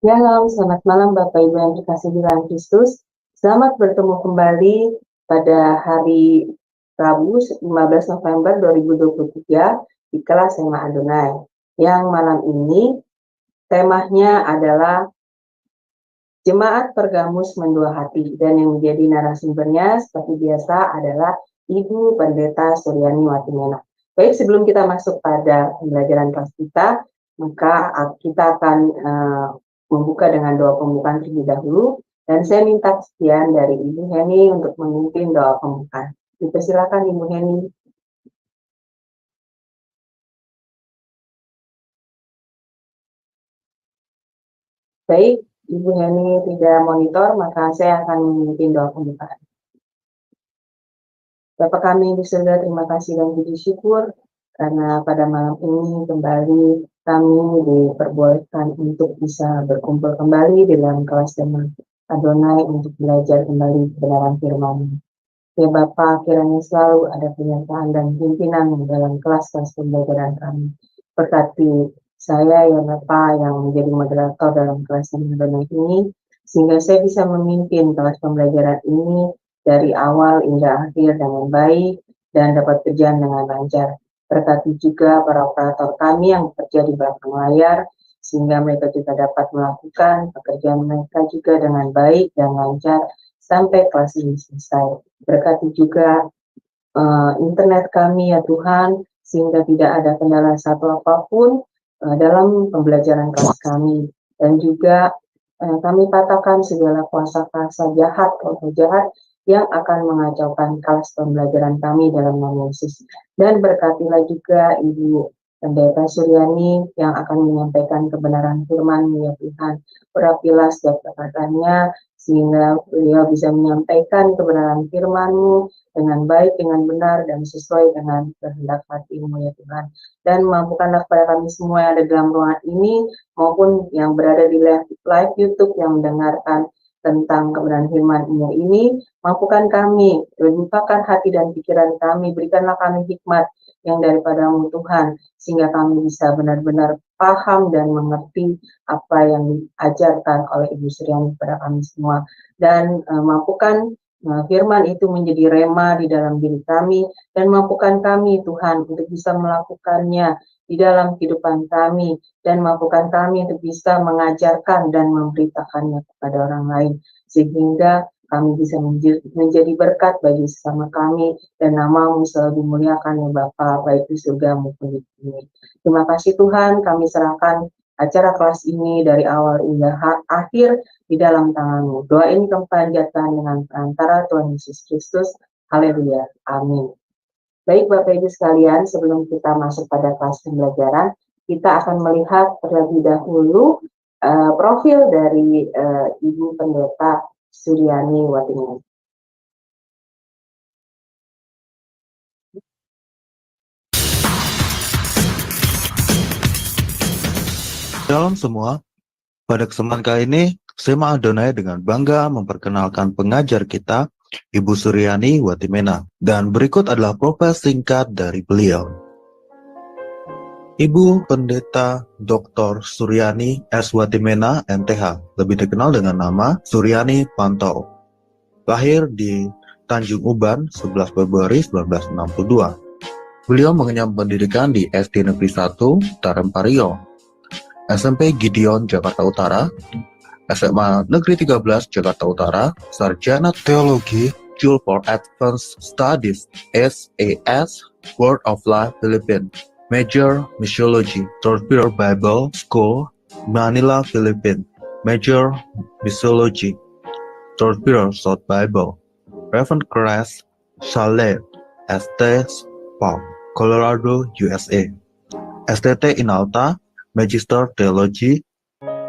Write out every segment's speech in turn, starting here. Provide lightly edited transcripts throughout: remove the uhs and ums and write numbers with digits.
Selamat malam Bapak Ibu yang dikasihi Tuhan Kristus. Selamat bertemu kembali pada hari Rabu 15 November 2023 di kelas Sema Adonai. Yang malam ini temanya adalah Jemaat Pergamus Mendua Hati, dan yang menjadi narasumbernya seperti biasa adalah Ibu Pendeta Suryani Watimena. Baik, sebelum kita masuk pada pembelajaran kelas kita, maka kita akan membuka dengan doa pembukaan terlebih dahulu, dan saya minta kesediaan dari Ibu Heni untuk memimpin doa pembukaan. Dipersilakan Ibu Heni. Baik, Ibu Heni tidak monitor, maka saya akan memimpin doa pembukaan. Bapa kami di surga, terima kasih dan puji syukur karena pada malam ini kembali kami diperbolehkan untuk bisa berkumpul kembali dalam kelas Sema Adonai untuk belajar kembali kebenaran firman. Ya Bapak, kiranya selalu ada penyertaan dan pimpinan dalam kelas-kelas pembelajaran kami. Berkati saya ya Bapak yang menjadi moderator dalam kelas Sema Adonai ini, sehingga saya bisa memimpin kelas pembelajaran ini dari awal hingga akhir dengan baik dan dapat berjalan dengan lancar. Berkati juga para operator kami yang bekerja di belakang layar, sehingga mereka juga dapat melakukan pekerjaan mereka juga dengan baik dan lancar sampai kelas ini selesai. Berkati juga internet kami ya Tuhan, sehingga tidak ada kendala satu apapun dalam pembelajaran kelas kami. Dan juga kami patahkan segala kuasa-kuasa jahat atau jahat yang akan mengacaukan kelas pembelajaran kami dalam nama Yesus. Dan berkatilah juga Ibu Pendeta Suryani yang akan menyampaikan kebenaran firman ya Tuhan. Urapilah setiap perkataannya, sehingga beliau bisa menyampaikan kebenaran firman-Mu dengan baik, dengan benar, dan sesuai dengan kehendak hati-Mu ya Tuhan. Dan mampukanlah kepada kami semua yang ada dalam ruangan ini, maupun yang berada di live YouTube yang mendengarkan tentang kebenaran firman-Mu ini, mampukan kami, bukakan hati dan pikiran kami, berikanlah kami hikmat yang daripada-Mu Tuhan, sehingga kami bisa benar-benar paham dan mengerti apa yang diajarkan oleh Ibu Suryani kepada kami semua. Dan mampukan firman itu menjadi rema di dalam diri kami, dan mampukan kami Tuhan untuk bisa melakukannya di dalam kehidupan kami, dan mampukan kami untuk bisa mengajarkan dan memberitakannya kepada orang lain, sehingga kami bisa menjadi berkat bagi sesama kami, dan nama-Mu selalu dimuliakan ya Bapa, baik di surga maupun di bumi. Terima kasih Tuhan, kami serahkan acara kelas ini dari awal hingga akhir di dalam tangan-Mu. Doa ini kami panjatkan dengan perantara Tuhan Yesus Kristus. Haleluya. Amin. Baik Bapak Ibu sekalian, sebelum kita masuk pada kelas pembelajaran, kita akan melihat terlebih dahulu profil dari Ibu Pendeta Suryani Watimena. Shalom semua, pada kesempatan kali ini, Sema Adonai dengan bangga memperkenalkan pengajar kita, Ibu Suryani Watimena. Dan berikut adalah profil singkat dari beliau. Ibu Pendeta Dr. Suryani S. Watimena, MTH, lebih dikenal dengan nama Suryani Pantau. Lahir di Tanjung Uban, 11 Februari 1962. Beliau mengenyam pendidikan di SD Negeri 1, Tarempario, SMP Gideon, Jakarta Utara, SMA Negeri 13, Jakarta Utara, Sarjana Teologi, School for Advanced Studies, SAS, Word of Life, Philippines, Major Missiology, Torpedo Bible School, Manila, Philippines, Major Missiology, Torpedo South Bible, Reverend Crest, Chalet, ST Spa, Colorado, USA, STT Inalta, Magister Theology,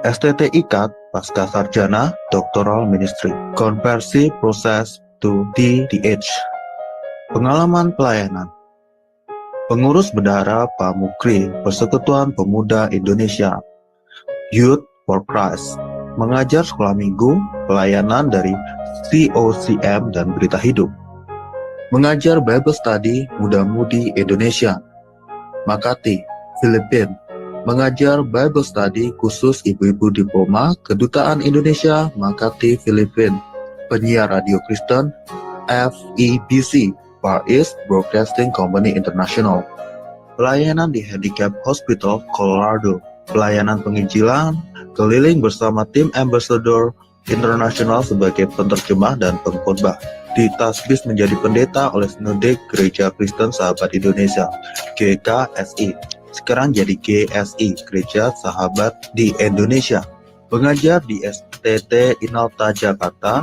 STT IKAT, Pasca Sarjana, Doctoral Ministry, Konversi Proses to DDH. Pengalaman pelayanan. Pengurus Bendahara Pamukri, Persekutuan Pemuda Indonesia, Youth for Christ, mengajar sekolah minggu, pelayanan dari COCM dan Berita Hidup, mengajar Bible Study Muda-Mudi Indonesia, Makati, Filipina, mengajar Bible Study khusus ibu-ibu diploma Kedutaan Indonesia Makati Filipina, penyiar radio Kristen FEBC, Far East Broadcasting Company International, pelayanan di Handicap Hospital, Colorado, pelayanan penginjilan keliling bersama tim Ambassador Internasional sebagai penerjemah dan pengkhotbah. Ditasbih menjadi pendeta oleh Sinode Gereja Kristen Sahabat Indonesia, GKSI. Sekarang jadi GSI, Gereja Sahabat di Indonesia. Mengajar di STT Inalta Jakarta,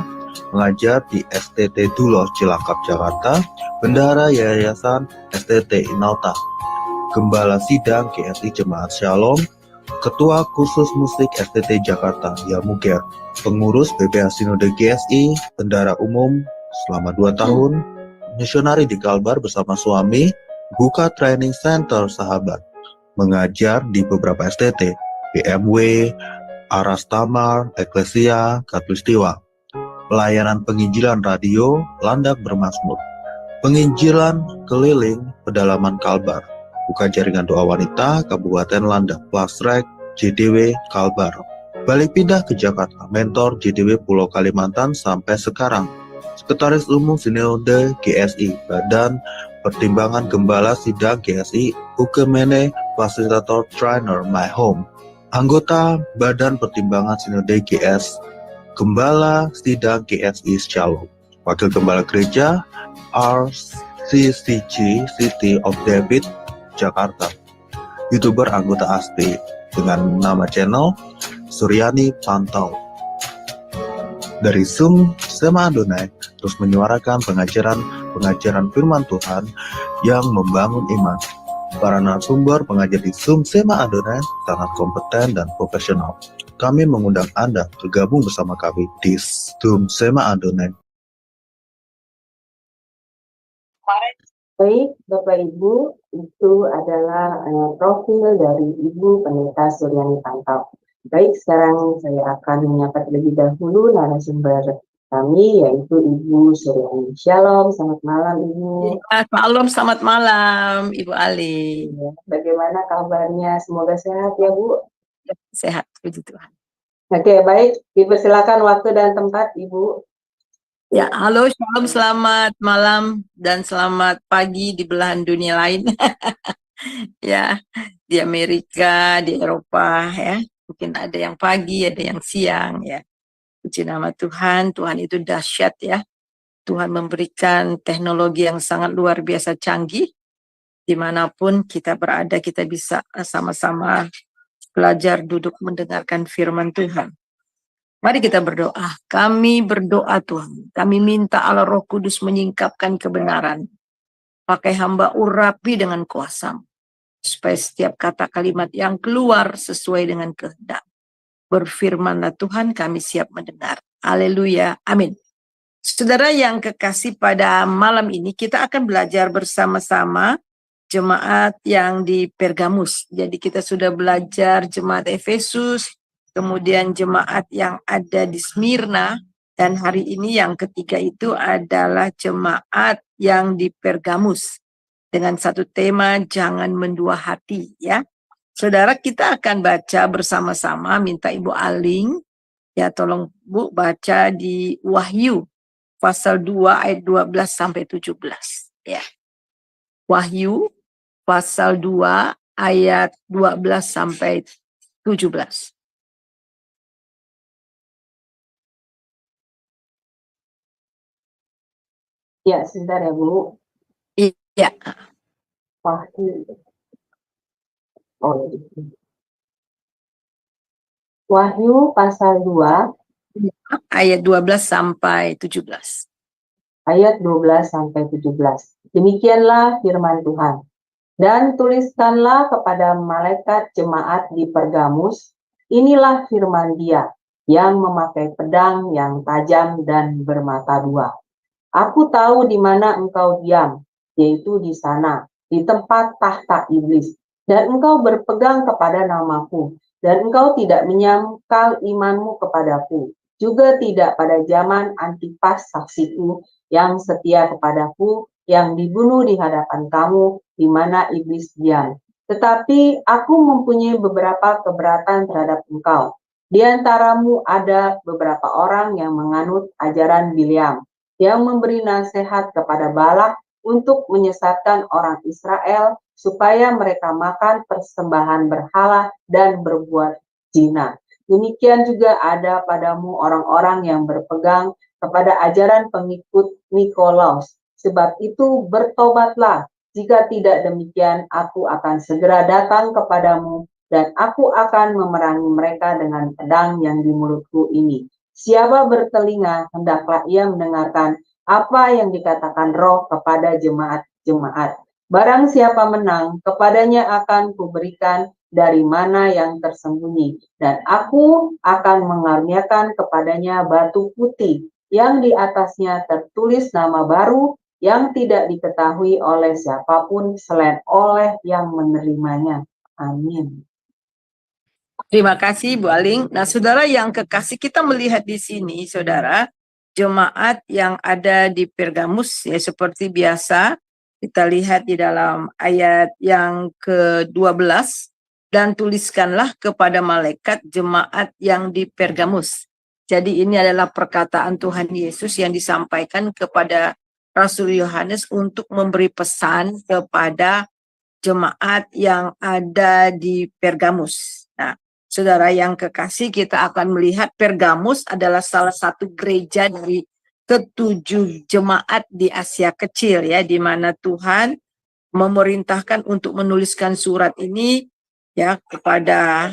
mengajar di STT Duloh Cilangkap Jakarta, bendahara Yayasan STT Inalta, Gembala Sidang GSI Jemaat Shalom, Ketua Khusus Musik STT Jakarta Yamuger, pengurus BPH Sinode GSI, bendahara umum selama 2 tahun, misionari di Kalbar bersama suami, buka training center sahabat, mengajar di beberapa STT, BMW, Aras Tamar, Eklesia, Katulistiwa, pelayanan penginjilan radio, Landak Bermazmur, penginjilan keliling pedalaman Kalbar, buka jaringan doa wanita, Kabupaten Landak, Plasrek, JDW, Kalbar, balik pindah ke Jakarta, mentor JDW Pulau Kalimantan sampai sekarang, Sekretaris Umum Sinode GSI, Badan Pertimbangan Gembala Sidang GSI, Ukemene Fasilitator Trainer My Home, anggota Badan Pertimbangan Sinode GS, Gembala Sidang GSI Shalom, Wakil Gembala Gereja RCCG City of David, Jakarta, YouTuber anggota ASTI dengan nama channel Suryani Pantau. Dari Zoom Sema Adonai terus menyuarakan pengajaran firman Tuhan yang membangun iman. Para narasumber pengajar di Zoom Sema Adonai sangat kompeten dan profesional. Kami mengundang Anda bergabung bersama kami di Zoom Sema Adonai. Baik, Bapak Ibu, itu adalah profil dari Ibu Pendeta Suryani Pantau. Baik, sekarang saya akan menyapa terlebih dahulu narasumber kami, yaitu Ibu Suryani. Shalom, selamat malam Ibu. Shalom, selamat malam Ibu Ali. Ya, bagaimana kabarnya? Semoga sehat ya Bu. Ya, sehat, puji Tuhan. Oke, baik, dipersilakan waktu dan tempat Ibu. Ya, halo, shalom, selamat malam dan selamat pagi di belahan dunia lain. Ya, di Amerika, di Eropa ya. Mungkin ada yang pagi, ada yang siang ya. Puji nama Tuhan, Tuhan itu dahsyat ya. Tuhan memberikan teknologi yang sangat luar biasa canggih. Dimanapun kita berada, kita bisa sama-sama belajar duduk mendengarkan firman Tuhan. Mari kita berdoa. Kami berdoa Tuhan. Kami minta Allah Roh Kudus menyingkapkan kebenaran. Pakai hamba urapi dengan kuasa. Supaya setiap kata kalimat yang keluar sesuai dengan kehendak. Berfirmanlah Tuhan, kami siap mendengar. Haleluya. Amin. Saudara yang kekasih, pada malam ini kita akan belajar bersama-sama jemaat yang di Pergamus. Jadi kita sudah belajar jemaat Efesus, kemudian jemaat yang ada di Smyrna, dan hari ini yang ketiga itu adalah jemaat yang di Pergamus. Dengan satu tema, jangan mendua hati ya. Saudara, kita akan baca bersama-sama, minta Ibu Aling, ya tolong Bu baca di Wahyu, pasal 2 ayat 12 sampai 17. Ya. Wahyu, pasal 2 ayat 12 sampai 17. Ya, sebentar ya Bu. Iya. Wahyu. Wahyu pasal 2 ayat 12 sampai 17. Ayat 12 sampai 17. Demikianlah firman Tuhan. Dan tuliskanlah kepada malaikat jemaat di Pergamus, inilah firman Dia yang memakai pedang yang tajam dan bermata dua. Aku tahu di mana engkau diam, yaitu di sana, di tempat tahta iblis, dan engkau berpegang kepada namaku, dan engkau tidak menyangkal imanmu kepadaku, juga tidak pada zaman Antipas saksiku yang setia kepadaku, yang dibunuh di hadapan kamu, di mana iblis diam. Tetapi aku mempunyai beberapa keberatan terhadap engkau. Di antaramu ada beberapa orang yang menganut ajaran Bileam, yang memberi nasihat kepada Balak untuk menyesatkan orang Israel supaya mereka makan persembahan berhala dan berbuat zina. Demikian juga ada padamu orang-orang yang berpegang kepada ajaran pengikut Nikolaus. Sebab itu bertobatlah, jika tidak demikian aku akan segera datang kepadamu dan aku akan memerangi mereka dengan pedang yang di mulutku ini. Siapa bertelinga, hendaklah ia mendengarkan apa yang dikatakan Roh kepada jemaat-jemaat. Barang siapa menang, kepadanya akan kuberikan dari mana yang tersembunyi, dan aku akan mengaruniakan kepadanya batu putih yang di atasnya tertulis nama baru yang tidak diketahui oleh siapapun selain oleh yang menerimanya. Amin. Terima kasih Bu Aling. Nah, saudara yang kekasih, kita melihat di sini, saudara, jemaat yang ada di Pergamus, ya seperti biasa, kita lihat di dalam ayat yang ke-12, dan tuliskanlah kepada malaikat jemaat yang di Pergamus. Jadi ini adalah perkataan Tuhan Yesus yang disampaikan kepada Rasul Yohanes untuk memberi pesan kepada jemaat yang ada di Pergamus. Nah, saudara yang kekasih, kita akan melihat Pergamus adalah salah satu gereja dari ketujuh jemaat di Asia Kecil, ya, di mana Tuhan memerintahkan untuk menuliskan surat ini ya kepada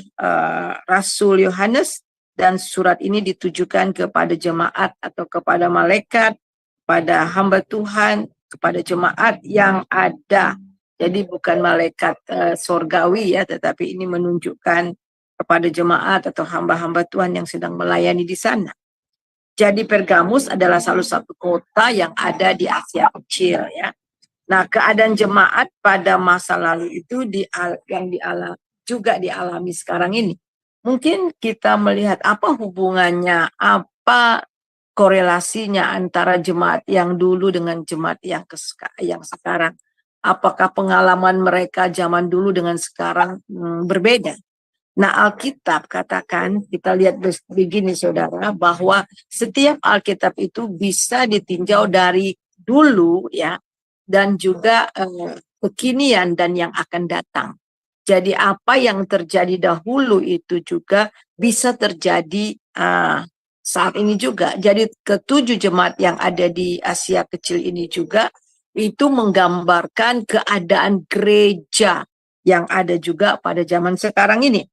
Rasul Yohanes, dan surat ini ditujukan kepada jemaat atau kepada malaikat, pada hamba Tuhan, kepada jemaat yang ada. Jadi bukan malaikat sorgawi ya, tetapi ini menunjukkan kepada jemaat atau hamba-hamba Tuhan yang sedang melayani di sana. Jadi Pergamus adalah salah satu kota yang ada di Asia Kecil ya. Nah, keadaan jemaat pada masa lalu itu juga dialami sekarang ini. Mungkin kita melihat apa hubungannya, apa korelasinya antara jemaat yang dulu dengan jemaat yang sekarang. Apakah pengalaman mereka zaman dulu dengan sekarang berbeda? Nah, Alkitab katakan, kita lihat begini saudara, bahwa setiap Alkitab itu bisa ditinjau dari dulu ya, dan juga kekinian dan yang akan datang. Jadi apa yang terjadi dahulu itu juga bisa terjadi saat ini juga. Jadi ketujuh jemaat yang ada di Asia Kecil ini juga itu menggambarkan keadaan gereja yang ada juga pada zaman sekarang ini.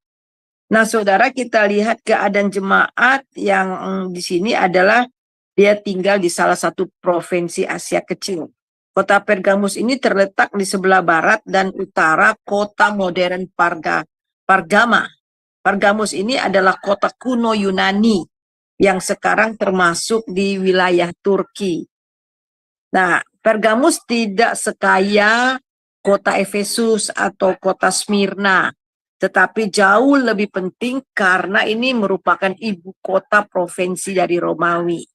Nah, saudara, kita lihat keadaan jemaat yang di sini adalah dia tinggal di salah satu provinsi Asia Kecil. Kota Pergamus ini terletak di sebelah barat dan utara kota modern Pargama. Pergamus ini adalah kota kuno Yunani yang sekarang termasuk di wilayah Turki. Nah, Pergamus tidak sekaya kota Efesus atau kota Smyrna, tetapi jauh lebih penting karena ini merupakan ibu kota provinsi dari Romawi.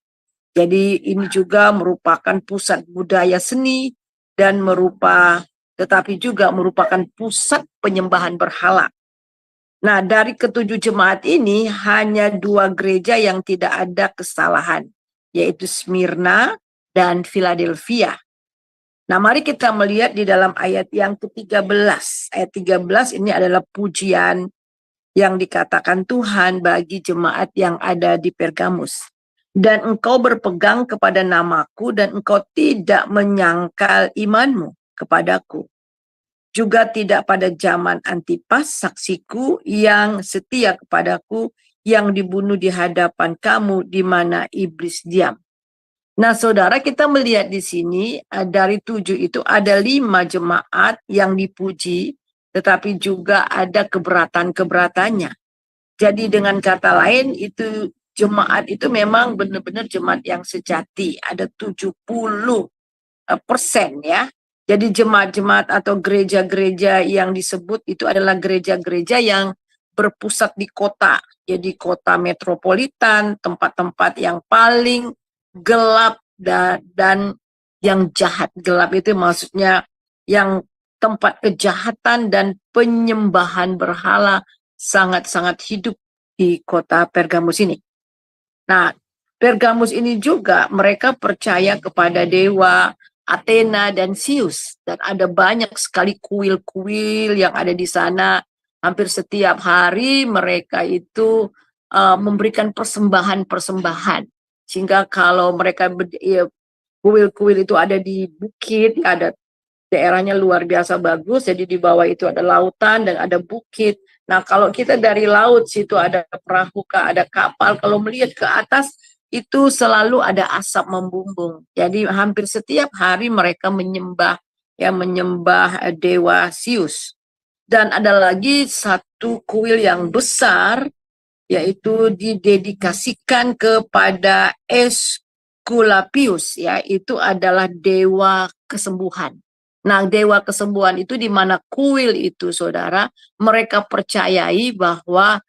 Jadi ini juga merupakan pusat budaya seni dan tetapi juga merupakan pusat penyembahan berhala. Nah, dari ketujuh jemaat ini hanya 2 gereja yang tidak ada kesalahan, yaitu Smyrna dan Philadelphia. Nah, mari kita melihat di dalam ayat yang ke-13. Ayat 13 ini adalah pujian yang dikatakan Tuhan bagi jemaat yang ada di Pergamus. Dan engkau berpegang kepada namaku dan engkau tidak menyangkal imanmu kepadaku. Juga tidak pada zaman Antipas, saksiku yang setia kepadaku, yang dibunuh di hadapan kamu, di mana iblis diam. Nah, saudara, kita melihat di sini dari 7 itu ada 5 jemaat yang dipuji, tetapi juga ada keberatan-keberatannya. Jadi dengan kata lain, itu jemaat itu memang benar-benar jemaat yang sejati. Ada 70% ya. Jadi jemaat-jemaat atau gereja-gereja yang disebut itu adalah gereja-gereja yang berpusat di kota. Jadi kota metropolitan, tempat-tempat yang paling gelap dan yang jahat. Gelap itu maksudnya yang tempat kejahatan dan penyembahan berhala sangat-sangat hidup di kota Pergamus ini. Nah, Pergamus ini juga mereka percaya kepada dewa Athena dan Zeus, dan ada banyak sekali kuil-kuil yang ada di sana. Hampir setiap hari mereka itu memberikan persembahan-persembahan, sehingga kalau mereka kuil-kuil itu ada di bukit, ada daerahnya luar biasa bagus, jadi di bawah itu ada lautan dan ada bukit. Nah, kalau kita dari laut situ ada perahu, ada kapal, kalau melihat ke atas itu selalu ada asap membumbung. Jadi hampir setiap hari mereka menyembah dewa Zeus. Dan ada lagi satu kuil yang besar, yaitu didedikasikan kepada Aesculapius, ya, itu adalah dewa kesembuhan. Nah, dewa kesembuhan itu di mana kuil itu, saudara, mereka percayai bahwa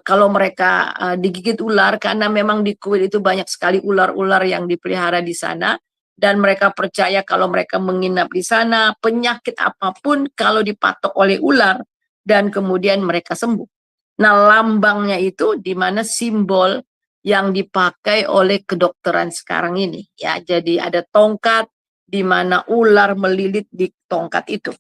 kalau mereka digigit ular, karena memang di kuil itu banyak sekali ular-ular yang dipelihara di sana, dan mereka percaya kalau mereka menginap di sana, penyakit apapun kalau dipatok oleh ular, dan kemudian mereka sembuh. Nah, lambangnya itu di mana simbol yang dipakai oleh kedokteran sekarang ini, ya. Jadi ada tongkat di mana ular melilit di tongkat itu.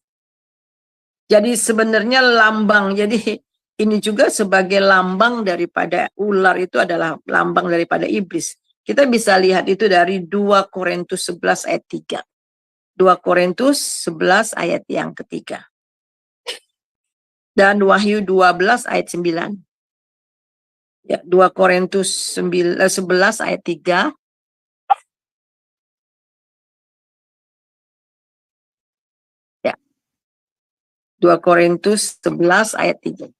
Jadi sebenarnya lambang, jadi ini juga sebagai lambang daripada ular itu adalah lambang daripada iblis. Kita bisa lihat itu dari 2 Korintus 11 ayat 3. 2 Korintus 11 ayat yang ketiga. Dan Wahyu 12 ayat 9. Ya, 2 Korintus 11 ayat 3. Ya. 2 Korintus 11 ayat 3.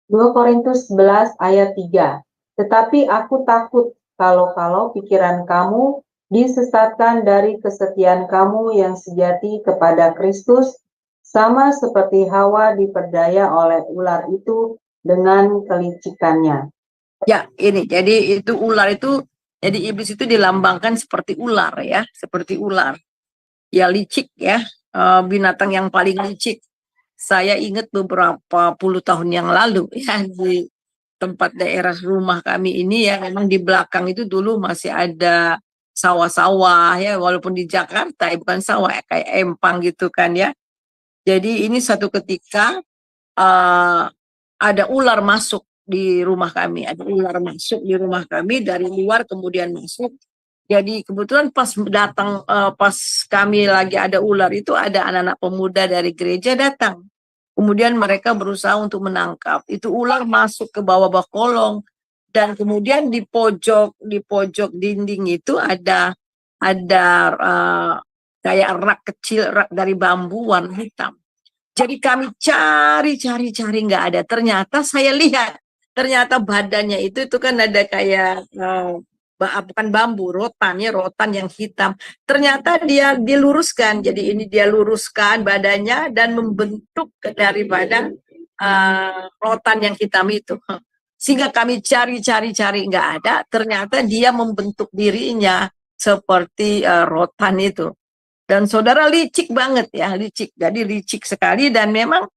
2 Korintus 11 ayat 3. Tetapi aku takut kalau pikiran kamu disesatkan dari kesetiaan kamu yang sejati kepada Kristus, sama seperti Hawa diperdaya oleh ular itu dengan kelicikannya. Ya, ini jadi itu ular itu, jadi iblis itu dilambangkan seperti ular, ya, seperti ular. Ya, licik, ya, binatang yang paling licik. Saya ingat beberapa puluh tahun yang lalu, ya, di tempat daerah rumah kami ini, ya, memang di belakang itu dulu masih ada sawah-sawah, ya, walaupun di Jakarta bukan sawah, kayak empang gitu kan, ya. Jadi ini satu ketika ada ular masuk di rumah kami, ada ular masuk di rumah kami dari luar kemudian masuk. Jadi kebetulan pas datang, pas kami lagi ada ular itu, ada anak-anak pemuda dari gereja datang. Kemudian mereka berusaha untuk menangkap. Itu ular masuk ke bawah kolong, dan kemudian di pojok dinding itu ada kayak rak kecil, rak dari bambu warna hitam. Jadi kami cari nggak ada. Ternyata saya lihat, ternyata badannya itu kan ada kayak bukan bambu, rotan yang hitam. Ternyata dia diluruskan. Jadi ini dia luruskan badannya dan membentuk daripada rotan yang hitam itu. Sehingga kami cari nggak ada. Ternyata dia membentuk dirinya seperti rotan itu. Dan saudara licik banget, ya, licik. Jadi licik sekali, dan memang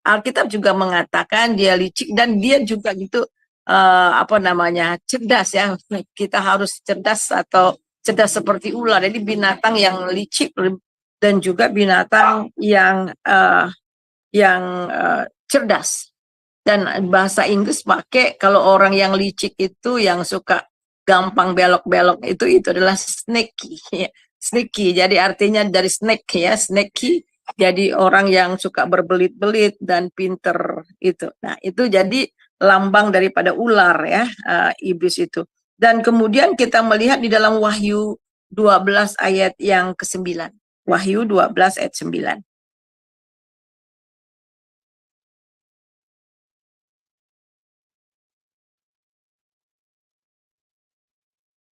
Alkitab juga mengatakan dia licik, dan dia juga gitu cerdas, ya. Kita harus cerdas atau cerdas seperti ular. Jadi binatang yang licik dan juga binatang yang cerdas. Dan bahasa Inggris pakai kalau orang yang licik itu yang suka gampang belok-belok itu adalah snaky. Sneaky, jadi artinya dari snake, ya, snaky, jadi orang yang suka berbelit-belit dan pinter itu. Nah, itu jadi lambang daripada ular, ya, iblis itu. Dan kemudian kita melihat di dalam Wahyu 12 ayat yang ke-9. Wahyu 12 ayat 9.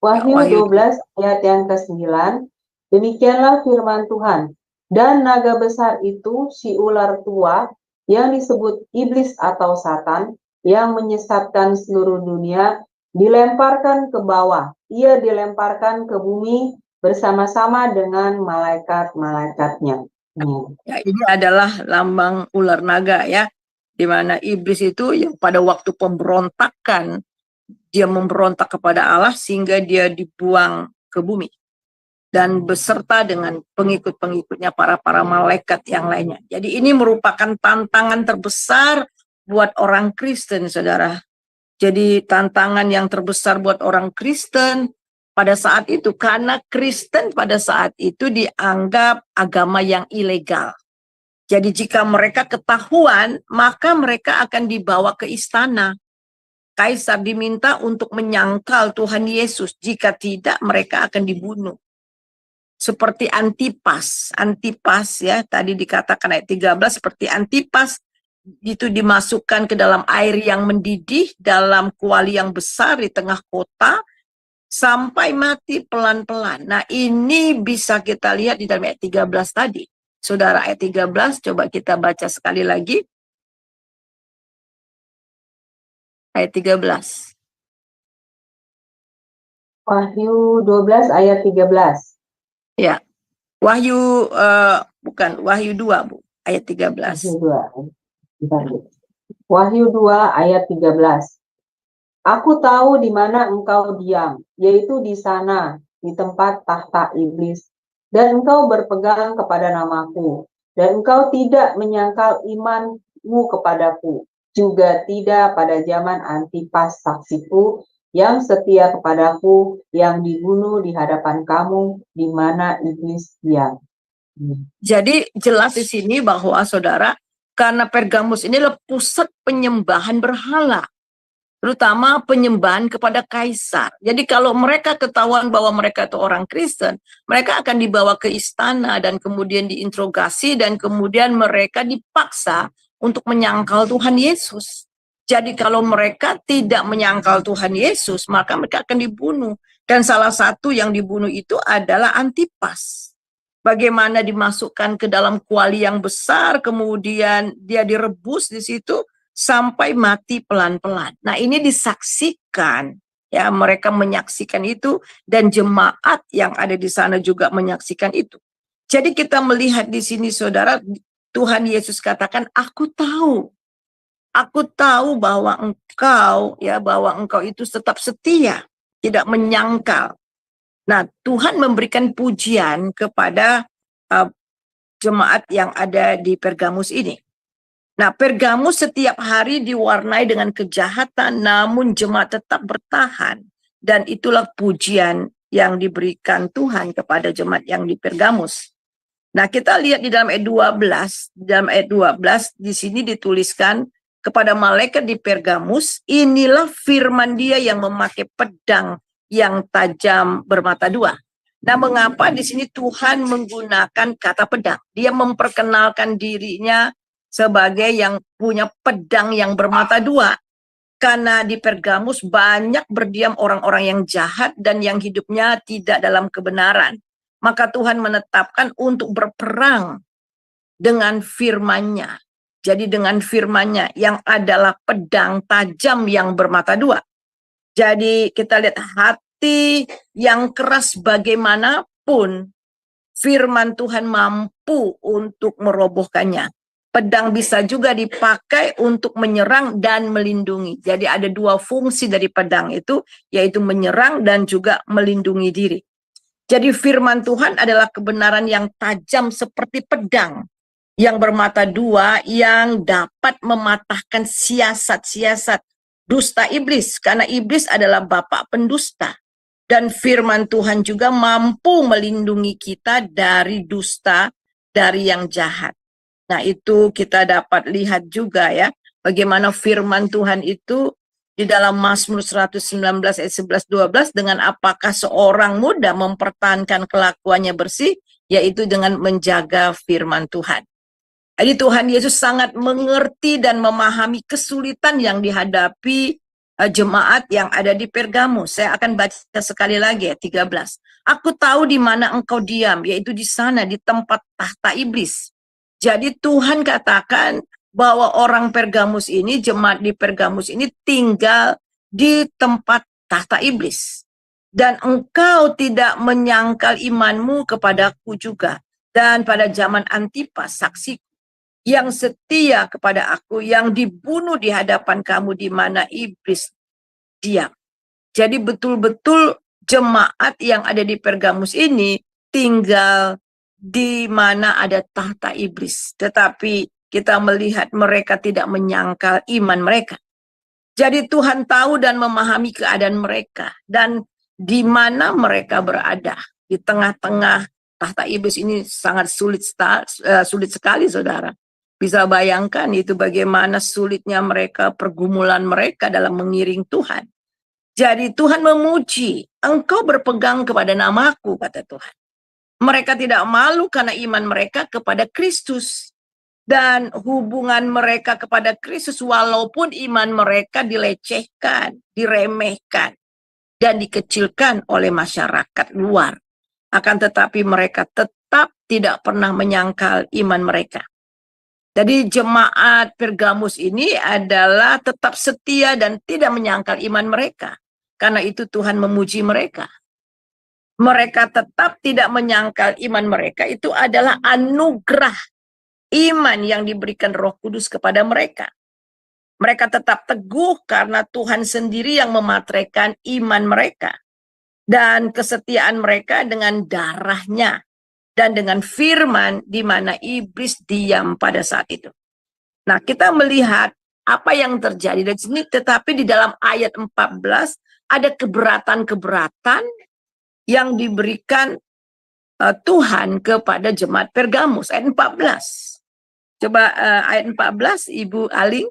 Wahyu 12 ayat yang ke-9. Demikianlah firman Tuhan. Dan naga besar itu, si ular tua, yang disebut iblis atau Satan, yang menyesatkan seluruh dunia, dilemparkan ke bawah. Ia dilemparkan ke bumi bersama-sama dengan malaikat-malaikatnya. Ya, ini adalah lambang ular naga ya, di mana iblis itu yang pada waktu pemberontakan dia memberontak kepada Allah sehingga dia dibuang ke bumi dan beserta dengan pengikut-pengikutnya para malaikat yang lainnya. Jadi ini merupakan tantangan terbesar buat orang Kristen, saudara. Jadi tantangan yang terbesar buat orang Kristen pada saat itu, karena Kristen pada saat itu dianggap agama yang ilegal. Jadi jika mereka ketahuan, maka mereka akan dibawa ke istana. Kaisar diminta untuk menyangkal Tuhan Yesus. Jika tidak, mereka akan dibunuh. Seperti Antipas. Antipas ya, tadi dikatakan ayat 13, seperti Antipas itu dimasukkan ke dalam air yang mendidih, dalam kuali yang besar di tengah kota, sampai mati pelan-pelan. Nah, ini bisa kita lihat di dalam ayat 13 tadi. Saudara, ayat 13, coba kita baca sekali lagi. Ayat 13. Wahyu 12 ayat 13. Ya, Wahyu, bukan, Wahyu 2, Bu, ayat 13. Wahyu 2 ayat 13. Aku tahu di mana engkau diam, yaitu di sana, di tempat tahta iblis, dan engkau berpegang kepada namaku, dan engkau tidak menyangkal imanmu kepadaku, juga tidak pada zaman Antipas saksiku, yang setia kepadaku, yang dibunuh di hadapan kamu, di mana iblis diam. Jadi jelas di sini bahwa saudara, karena Pergamus ini adalah pusat penyembahan berhala, terutama penyembahan kepada kaisar. Jadi kalau mereka ketahuan bahwa mereka itu orang Kristen, mereka akan dibawa ke istana dan kemudian diinterogasi dan kemudian mereka dipaksa untuk menyangkal Tuhan Yesus. Jadi kalau mereka tidak menyangkal Tuhan Yesus, maka mereka akan dibunuh. Dan salah satu yang dibunuh itu adalah Antipas. Bagaimana dimasukkan ke dalam kuali yang besar, kemudian dia direbus di situ sampai mati pelan-pelan. Nah, ini disaksikan, ya, mereka menyaksikan itu dan jemaat yang ada di sana juga menyaksikan itu. Jadi kita melihat di sini, saudara, Tuhan Yesus katakan, aku tahu bahwa engkau itu tetap setia, tidak menyangkal. Nah, Tuhan memberikan pujian kepada jemaat yang ada di Pergamus ini. Nah, Pergamus setiap hari diwarnai dengan kejahatan, namun jemaat tetap bertahan. Dan itulah pujian yang diberikan Tuhan kepada jemaat yang di Pergamus. Nah, kita lihat di dalam ayat 12, di sini dituliskan kepada malaikat di Pergamus, inilah firman Dia yang memakai pedang yang tajam bermata dua. Nah, mengapa di sini Tuhan menggunakan kata pedang? Dia memperkenalkan dirinya sebagai yang punya pedang yang bermata dua. Karena di Pergamus banyak berdiam orang-orang yang jahat dan yang hidupnya tidak dalam kebenaran. Maka Tuhan menetapkan untuk berperang dengan firman-Nya. Jadi dengan firman-Nya yang adalah pedang tajam yang bermata dua. Jadi kita lihat hati yang keras bagaimanapun, firman Tuhan mampu untuk merobohkannya. Pedang bisa juga dipakai untuk menyerang dan melindungi. Jadi ada dua fungsi dari pedang itu, yaitu menyerang dan juga melindungi diri. Jadi firman Tuhan adalah kebenaran yang tajam seperti pedang yang bermata dua yang dapat mematahkan siasat-siasat dusta iblis, karena iblis adalah bapak pendusta. Dan firman Tuhan juga mampu melindungi kita dari dusta, dari yang jahat. Nah, itu kita dapat lihat juga ya, bagaimana firman Tuhan itu di dalam Mazmur 119 ayat 11-12, dengan apakah seorang muda mempertahankan kelakuannya bersih, yaitu dengan menjaga firman Tuhan. Jadi Tuhan Yesus sangat mengerti dan memahami kesulitan yang dihadapi jemaat yang ada di Pergamus. Saya akan baca sekali lagi ya, 13. Aku tahu di mana engkau diam, yaitu di sana, di tempat tahta iblis. Jadi Tuhan katakan bahwa orang Pergamus ini, jemaat di Pergamus ini tinggal di tempat tahta iblis. Dan engkau tidak menyangkal imanmu kepadaku juga. Dan pada zaman Antipas, saksiku, yang setia kepada aku, yang dibunuh di hadapan kamu di mana iblis diam. Jadi betul-betul jemaat yang ada di Pergamus ini tinggal di mana ada tahta iblis. Tetapi kita melihat mereka tidak menyangkal iman mereka. Jadi Tuhan tahu dan memahami keadaan mereka. Dan di mana mereka berada. Di tengah-tengah tahta iblis ini sangat sulit sekali, saudara. Bisa bayangkan itu bagaimana sulitnya mereka, pergumulan mereka dalam mengiring Tuhan. Jadi Tuhan memuji, engkau berpegang kepada namaku, kata Tuhan. Mereka tidak malu karena iman mereka kepada Kristus. Dan hubungan mereka kepada Kristus walaupun iman mereka dilecehkan, diremehkan, dan dikecilkan oleh masyarakat luar. Akan tetapi mereka tetap tidak pernah menyangkal iman mereka. Jadi jemaat Pergamus ini adalah tetap setia dan tidak menyangkal iman mereka. Karena itu Tuhan memuji mereka. Mereka tetap tidak menyangkal iman mereka. Itu adalah anugerah iman yang diberikan Roh Kudus kepada mereka. Mereka tetap teguh karena Tuhan sendiri yang memateraikan iman mereka. Dan kesetiaan mereka dengan darahnya. Dan dengan firman di mana iblis diam pada saat itu. Nah, kita melihat apa yang terjadi di sini, tetapi di dalam ayat 14 ada keberatan-keberatan yang diberikan Tuhan kepada jemaat Pergamus. Ayat 14. Coba ayat 14, Ibu Aling.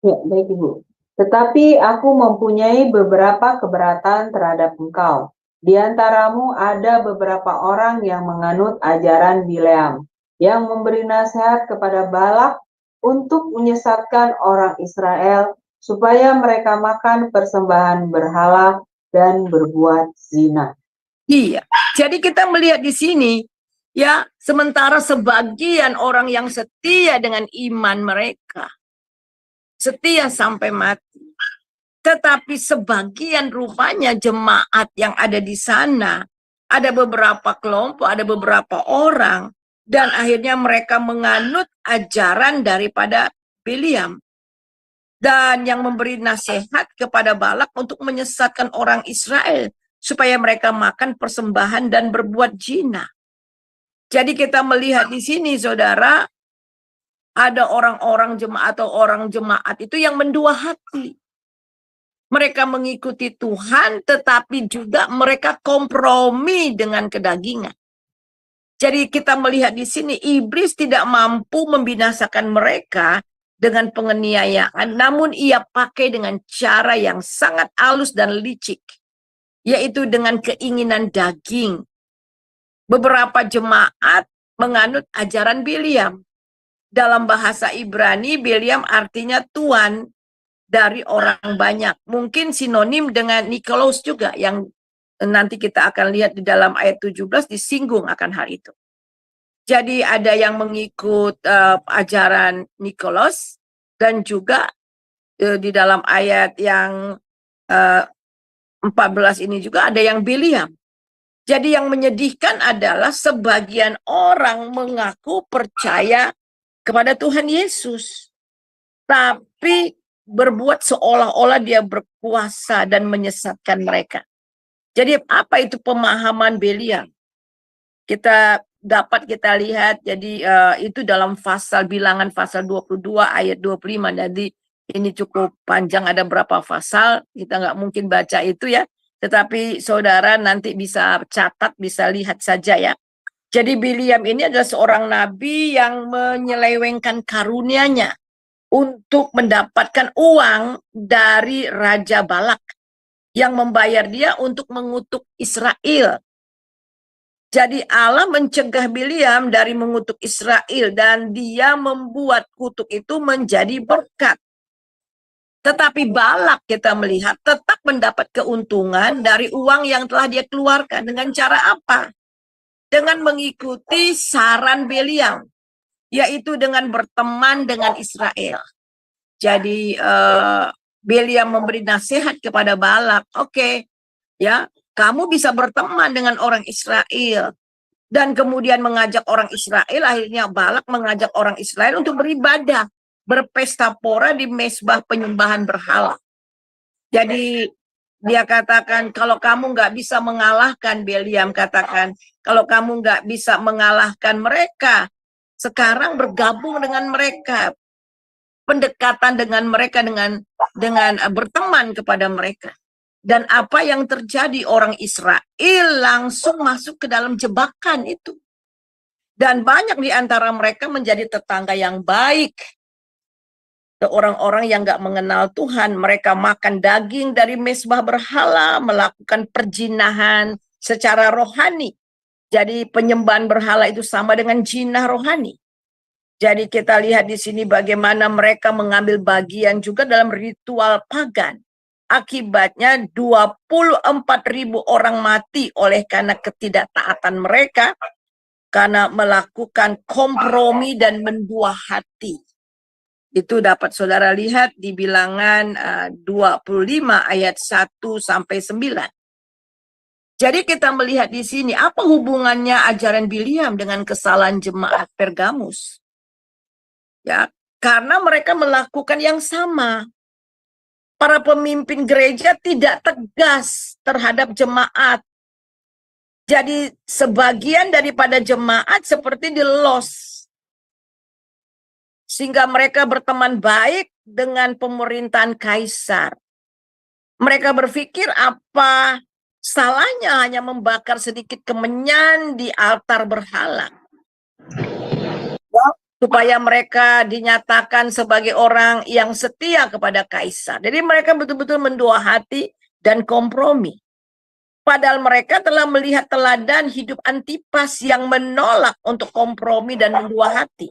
Ya, baik Ibu. Tetapi aku mempunyai beberapa keberatan terhadap engkau. Di antaramu ada beberapa orang yang menganut ajaran Bileam, yang memberi nasihat kepada Balak untuk menyesatkan orang Israel supaya mereka makan persembahan berhala dan berbuat zina. Iya, jadi kita melihat di sini, ya, sementara sebagian orang yang setia dengan iman mereka, setia sampai mati. Tetapi sebagian rupanya jemaat yang ada di sana, ada beberapa kelompok, ada beberapa orang, dan akhirnya mereka menganut ajaran daripada Bileam. Dan yang memberi nasihat kepada Balak untuk menyesatkan orang Israel, supaya mereka makan persembahan dan berbuat zina. Jadi kita melihat di sini, saudara, ada orang-orang jemaat atau orang jemaat itu yang mendua hati. Mereka mengikuti Tuhan, tetapi juga mereka kompromi dengan kedagingan. Jadi kita melihat di sini, iblis tidak mampu membinasakan mereka dengan penganiayaan, namun ia pakai dengan cara yang sangat halus dan licik, yaitu dengan keinginan daging. Beberapa jemaat menganut ajaran Bileam. Dalam bahasa Ibrani, Bileam artinya tuan dari orang banyak. Mungkin sinonim dengan Nikolaus juga, yang nanti kita akan lihat di dalam ayat 17 disinggung akan hal itu. Jadi ada yang mengikut ajaran Nikolaus, dan juga di dalam ayat yang 14 ini juga ada yang Bileam. Jadi yang menyedihkan adalah sebagian orang mengaku percaya kepada Tuhan Yesus, tapi berbuat seolah-olah dia berkuasa dan menyesatkan mereka. Jadi apa itu pemahaman Bileam? Kita lihat, jadi itu dalam Bilangan pasal 22 ayat 25. Jadi ini cukup panjang, ada berapa pasal, kita nggak mungkin baca itu ya. Tetapi saudara nanti bisa catat, bisa lihat saja ya. Jadi Bileam ini adalah seorang nabi yang menyelewengkan karunia-nya untuk mendapatkan uang dari Raja Balak yang membayar dia untuk mengutuk Israel. Jadi Allah mencegah Bileam dari mengutuk Israel, dan dia membuat kutuk itu menjadi berkat. Tetapi Balak, kita melihat, tetap mendapat keuntungan dari uang yang telah dia keluarkan. Dengan cara apa? Dengan mengikuti saran Bileam, yaitu dengan berteman dengan Israel. Jadi Bileam memberi nasihat kepada Balak, oke, ya, kamu bisa berteman dengan orang Israel, Dan kemudian mengajak orang Israel, akhirnya Balak mengajak orang Israel untuk beribadah, berpesta pora di mezbah penyembahan berhala. Jadi dia katakan, kalau kamu nggak bisa mengalahkan, Beliam katakan, kalau kamu nggak bisa mengalahkan mereka, sekarang bergabung dengan mereka, pendekatan dengan mereka, dengan berteman kepada mereka. Dan apa yang terjadi, orang Israel langsung masuk ke dalam jebakan itu. Dan banyak di antara mereka menjadi tetangga yang baik. Orang-orang yang nggak mengenal Tuhan, mereka makan daging dari mezbah berhala, melakukan perjinahan secara rohani. Jadi penyembahan berhala itu sama dengan jinah rohani. Jadi kita lihat di sini bagaimana mereka mengambil bagian juga dalam ritual pagan. Akibatnya 24.000 orang mati oleh karena ketidaktaatan mereka, karena melakukan kompromi dan mendua hati. Itu dapat saudara lihat di Bilangan 25 ayat 1 sampai 9. Jadi kita melihat di sini apa hubungannya ajaran Biliam dengan kesalahan jemaat Pergamus. Ya, karena mereka melakukan yang sama. Para pemimpin gereja tidak tegas terhadap jemaat. Jadi sebagian daripada jemaat seperti di-lost. Sehingga mereka berteman baik dengan pemerintahan kaisar. Mereka berpikir apa salahnya hanya membakar sedikit kemenyan di altar berhala. Supaya mereka dinyatakan sebagai orang yang setia kepada kaisar. Jadi mereka betul-betul mendua hati dan kompromi. Padahal mereka telah melihat teladan hidup Antipas yang menolak untuk kompromi dan mendua hati.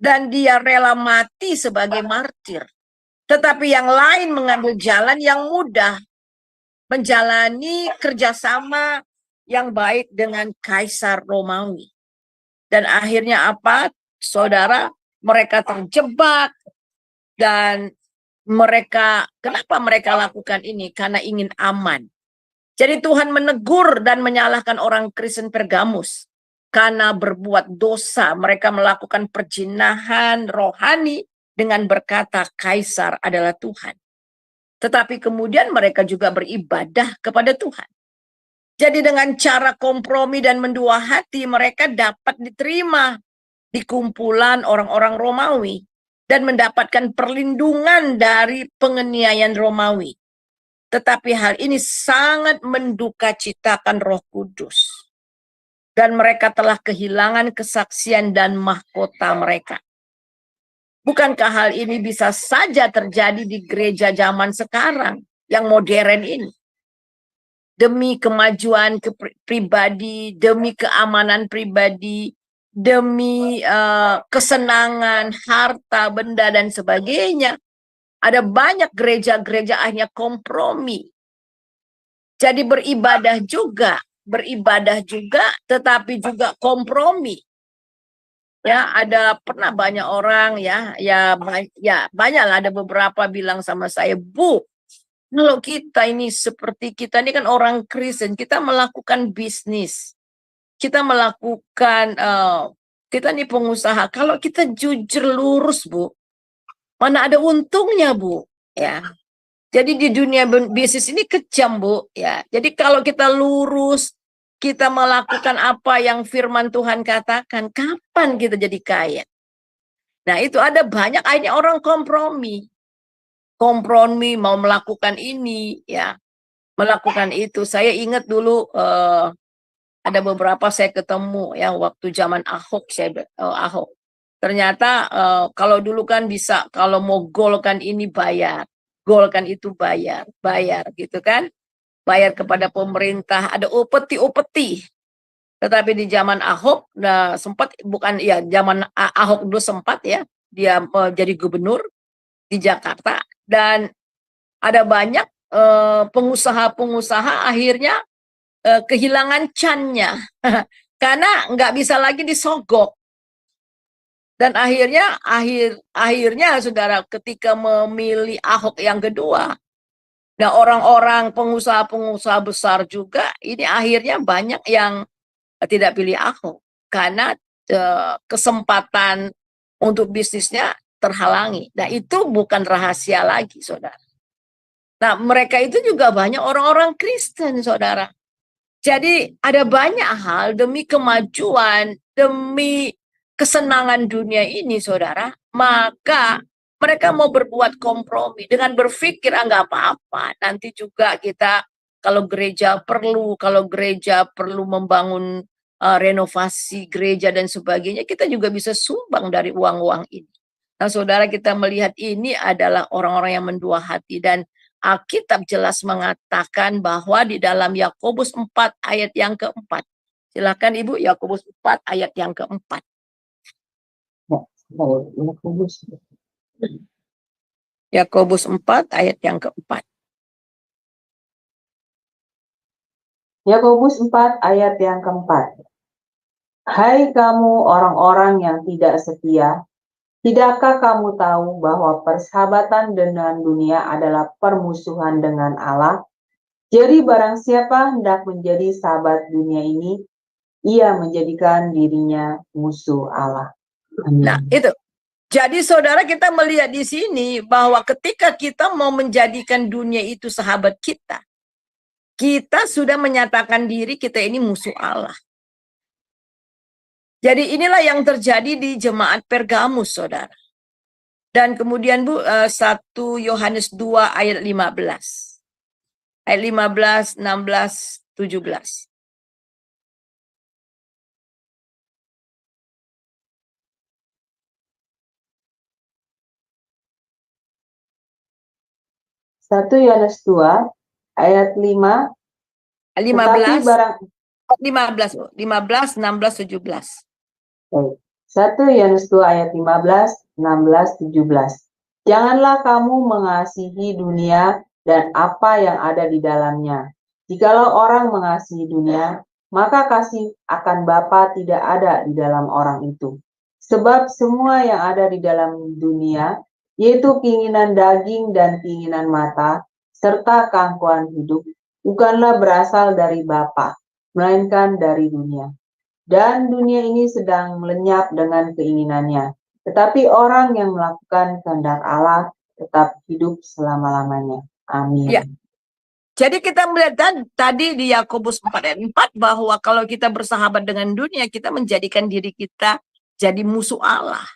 Dan dia rela mati sebagai martir. Tetapi yang lain mengambil jalan yang mudah. Menjalani kerjasama yang baik dengan kaisar Romawi. Dan akhirnya apa, saudara? Mereka terjebak. Dan mereka, kenapa mereka lakukan ini? Karena ingin aman. Jadi Tuhan menegur dan menyalahkan orang Kristen Pergamus. Karena berbuat dosa, mereka melakukan perjinahan rohani dengan berkata kaisar adalah Tuhan. Tetapi kemudian mereka juga beribadah kepada Tuhan. Jadi dengan cara kompromi dan mendua hati, mereka dapat diterima di kumpulan orang-orang Romawi dan mendapatkan perlindungan dari penganiayaan Romawi. Tetapi hal ini sangat mendukacitakan Roh Kudus. Dan mereka telah kehilangan kesaksian dan mahkota mereka. Bukankah hal ini bisa saja terjadi di gereja zaman sekarang yang modern ini? Demi kemajuan pribadi, demi keamanan pribadi, demi kesenangan, harta, benda, dan sebagainya. Ada banyak gereja-gereja hanya kompromi. Jadi beribadah juga, tetapi juga kompromi. Ya, pernah banyak orang ya banyaklah, ada beberapa bilang sama saya, Bu, kalau kita ini seperti kita ini kan orang Kristen, kita melakukan bisnis, kita melakukan, kita ini pengusaha, kalau kita jujur lurus, Bu, mana ada untungnya, Bu, ya. Jadi di dunia bisnis ini kejam, Bu, ya. Jadi kalau kita lurus, kita melakukan apa yang firman Tuhan katakan, kapan kita jadi kaya? Nah, itu ada banyak akhirnya orang kompromi. Kompromi mau melakukan ini, ya. Melakukan itu. Saya ingat dulu ada beberapa saya ketemu ya waktu zaman Ahok, Ahok. Ternyata kalau dulu kan bisa, kalau mau golkan ini bayar, golkan itu bayar gitu kan. Bayar kepada pemerintah, ada upeti. Tetapi di zaman Ahok sempat, bukan ya, zaman Ahok dulu sempat ya, dia jadi gubernur di Jakarta, dan ada banyak pengusaha-pengusaha akhirnya kehilangan cannya karena nggak bisa lagi disogok. Dan akhirnya saudara, ketika memilih Ahok yang kedua, nah orang-orang pengusaha-pengusaha besar juga ini akhirnya banyak yang tidak pilih Ahok karena kesempatan untuk bisnisnya terhalangi. Nah, itu bukan rahasia lagi, saudara. Nah, mereka itu juga banyak orang-orang Kristen, saudara. Jadi ada banyak hal demi kemajuan, demi kesenangan dunia ini, saudara. Maka mereka mau berbuat kompromi dengan berpikir, nggak apa-apa. Nanti juga kita, kalau gereja perlu membangun renovasi gereja dan sebagainya, kita juga bisa sumbang dari uang-uang ini. Nah, saudara, kita melihat ini adalah orang-orang yang mendua hati, dan Alkitab jelas mengatakan bahwa di dalam Yakobus 4 ayat yang keempat. Silakan Ibu, Yakobus 4 ayat yang keempat. Yakobus 4 ayat yang keempat. Yakobus 4 ayat yang keempat. Hai kamu orang-orang yang tidak setia, tidakkah kamu tahu bahwa persahabatan dengan dunia adalah permusuhan dengan Allah? Jadi barang siapa hendak menjadi sahabat dunia ini, ia menjadikan dirinya musuh Allah. Amin. Nah, itu. Jadi saudara, kita melihat di sini bahwa ketika kita mau menjadikan dunia itu sahabat kita sudah menyatakan diri kita ini musuh Allah. Jadi inilah yang terjadi di jemaat Pergamus, saudara. Dan kemudian 1 Yohanes 2 ayat 15. Ayat 15, 16, 17. 1 Yohanes 2 ayat 5. 15, barang 15, 16, 17. 1 Yohanes 2 ayat 15, 16, 17. Janganlah kamu mengasihi dunia dan apa yang ada di dalamnya. Jikalau orang mengasihi dunia, maka kasih akan Bapa tidak ada di dalam orang itu. Sebab semua yang ada di dalam dunia, yaitu keinginan daging dan keinginan mata, serta keangkuhan hidup, bukanlah berasal dari Bapa, melainkan dari dunia. Dan dunia ini sedang melenyap dengan keinginannya. Tetapi orang yang melakukan kehendak Allah tetap hidup selama-lamanya. Amin. Ya. Jadi kita melihat tadi di Yakobus 4 ayat 4 bahwa kalau kita bersahabat dengan dunia, kita menjadikan diri kita jadi musuh Allah.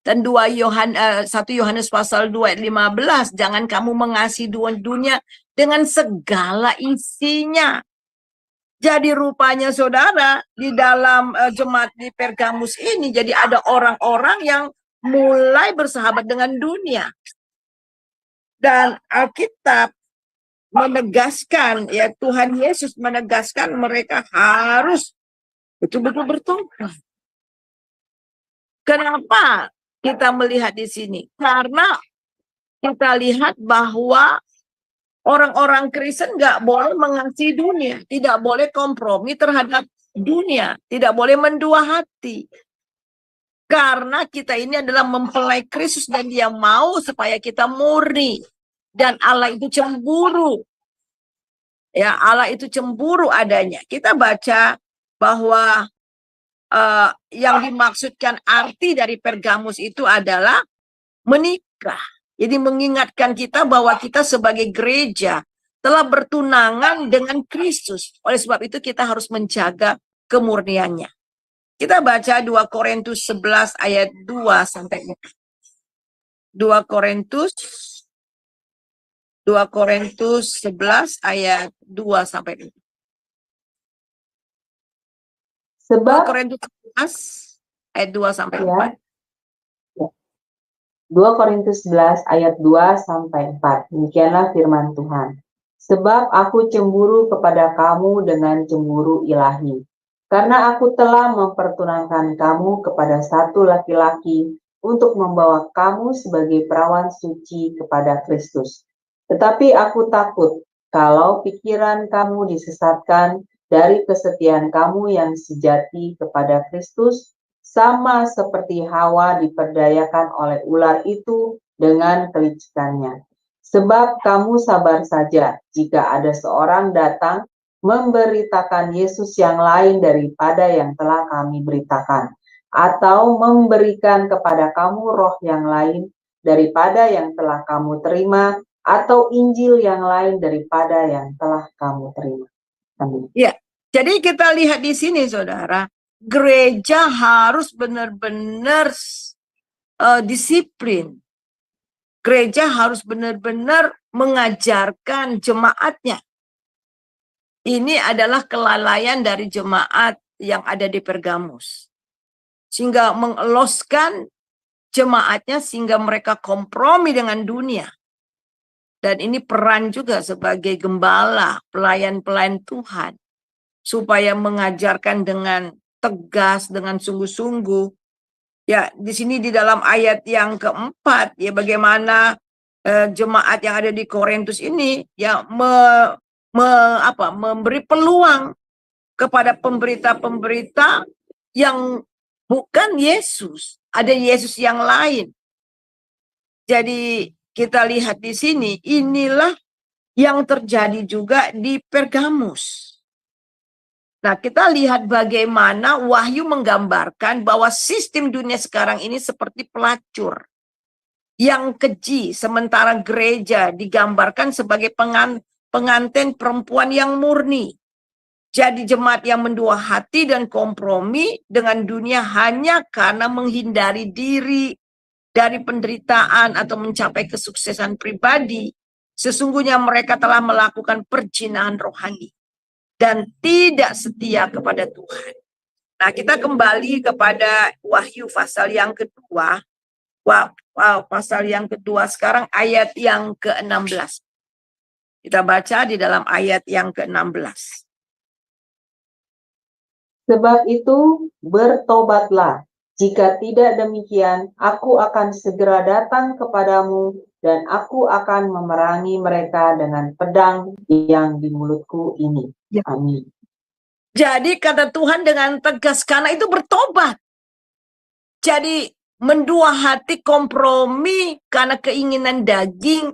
Dan 1 Yohanes pasal 2 ayat 15, jangan kamu mengasihi dunia dengan segala isinya. Jadi rupanya saudara, di dalam jemaat di Pergamus ini, jadi ada orang-orang yang mulai bersahabat dengan dunia. Dan Alkitab menegaskan, ya Tuhan Yesus menegaskan mereka harus betul-betul bertobat. Kenapa kita melihat di sini? Karena kita lihat bahwa orang-orang Kristen nggak boleh mengasihi dunia, tidak boleh kompromi terhadap dunia, tidak boleh mendua hati. Karena kita ini adalah mempelai Kristus dan Dia mau supaya kita murni. Dan Allah itu cemburu. Ya, Allah itu cemburu adanya. Kita baca bahwa yang dimaksudkan arti dari Pergamus itu adalah menikah. Jadi mengingatkan kita bahwa kita sebagai gereja telah bertunangan dengan Kristus. Oleh sebab itu kita harus menjaga kemurniannya. Kita baca 2 Korintus 11 ayat 2 sampai 4. 2 Korintus 11 ayat 2 sampai 4. Sebab 2 Korintus 11 ayat 2 sampai 4. 2 Korintus 11 ayat 2 sampai 4. Demikianlah firman Tuhan. Sebab aku cemburu kepada kamu dengan cemburu ilahi, karena aku telah mempertunangkan kamu kepada satu laki-laki untuk membawa kamu sebagai perawan suci kepada Kristus. Tetapi aku takut kalau pikiran kamu disesatkan dari kesetiaan kamu yang sejati kepada Kristus, sama seperti Hawa diperdayakan oleh ular itu dengan kelicikannya. Sebab kamu sabar saja jika ada seorang datang memberitakan Yesus yang lain daripada yang telah kami beritakan, atau memberikan kepada kamu roh yang lain daripada yang telah kamu terima, atau Injil yang lain daripada yang telah kamu terima. Amin. Ya, jadi kita lihat di sini, saudara, gereja harus benar-benar disiplin. Gereja harus benar-benar mengajarkan jemaatnya. Ini adalah kelalaian dari jemaat yang ada di Pergamus. Sehingga mengeloskan jemaatnya sehingga mereka kompromi dengan dunia. Dan ini peran juga sebagai gembala, pelayan-pelayan Tuhan. Supaya mengajarkan dengan tegas, dengan sungguh-sungguh. Ya, di sini di dalam ayat yang keempat, ya bagaimana jemaat yang ada di Korintus ini ya memberi peluang kepada pemberita-pemberita yang bukan Yesus, ada Yesus yang lain. Jadi kita lihat di sini, inilah yang terjadi juga di Pergamus. Nah, kita lihat bagaimana Wahyu menggambarkan bahwa sistem dunia sekarang ini seperti pelacur yang keji, sementara gereja digambarkan sebagai pengantin perempuan yang murni. Jadi jemaat yang mendua hati dan kompromi dengan dunia hanya karena menghindari diri dari penderitaan atau mencapai kesuksesan pribadi. Sesungguhnya mereka telah melakukan perzinahan rohani dan tidak setia kepada Tuhan. Nah, kita kembali kepada Wahyu pasal yang kedua. Pasal yang kedua sekarang ayat yang ke-16. Kita baca di dalam ayat yang ke-16. Sebab itu bertobatlah, jika tidak demikian aku akan segera datang kepadamu dan aku akan memerangi mereka dengan pedang yang di mulutku ini. Ya. Amin. Jadi kata Tuhan dengan tegas, karena itu bertobat. Jadi mendua hati kompromi karena keinginan daging.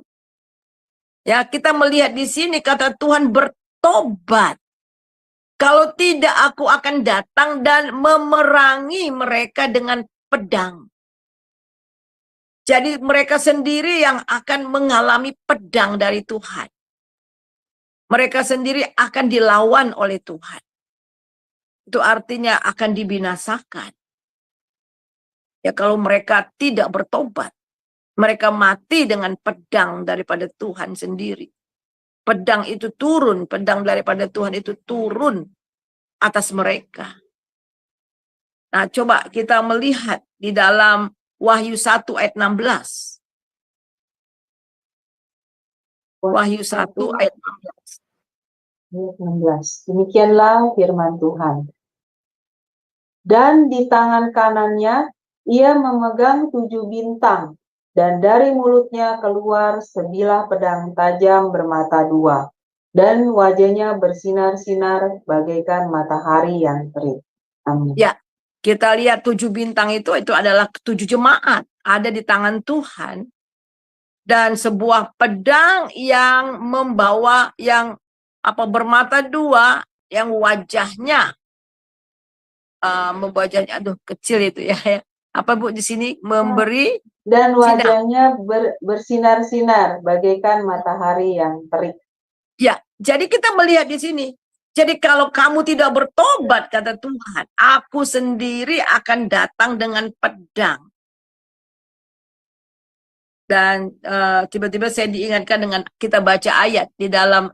Ya, kita melihat di sini kata Tuhan bertobat. Kalau tidak aku akan datang dan memerangi mereka dengan pedang. Jadi mereka sendiri yang akan mengalami pedang dari Tuhan. Mereka sendiri akan dilawan oleh Tuhan. Itu artinya akan dibinasakan. Ya kalau mereka tidak bertobat. Mereka mati dengan pedang daripada Tuhan sendiri. Pedang itu turun, pedang daripada Tuhan itu turun atas mereka. Nah coba kita melihat di dalam Wahyu 1 ayat 16. Wahyu 1 ayat 16. Demikianlah firman Tuhan. Dan di tangan kanannya ia memegang 7 bintang, dan dari mulutnya keluar sebilah pedang tajam bermata 2, dan wajahnya bersinar-sinar bagaikan matahari yang terik. Amin. Ya, kita lihat 7 bintang itu adalah 7 jemaat ada di tangan Tuhan. Dan sebuah pedang yang membawa yang bermata 2, yang wajahnya wajahnya kecil itu ya. Apa Bu di sini memberi dan wajahnya bersinar-sinar bagaikan matahari yang terik. Ya, jadi kita melihat di sini. Jadi kalau kamu tidak bertobat kata Tuhan, aku sendiri akan datang dengan pedang. Dan tiba-tiba saya diingatkan dengan kita baca ayat di dalam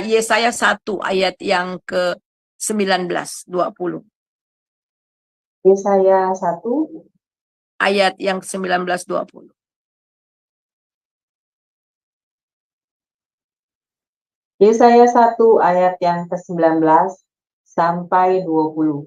Yesaya 1 ayat yang ke-19, 20. Yesaya 1 ayat yang ke-19, 20. Yesaya 1 ayat yang ke-19 sampai 20.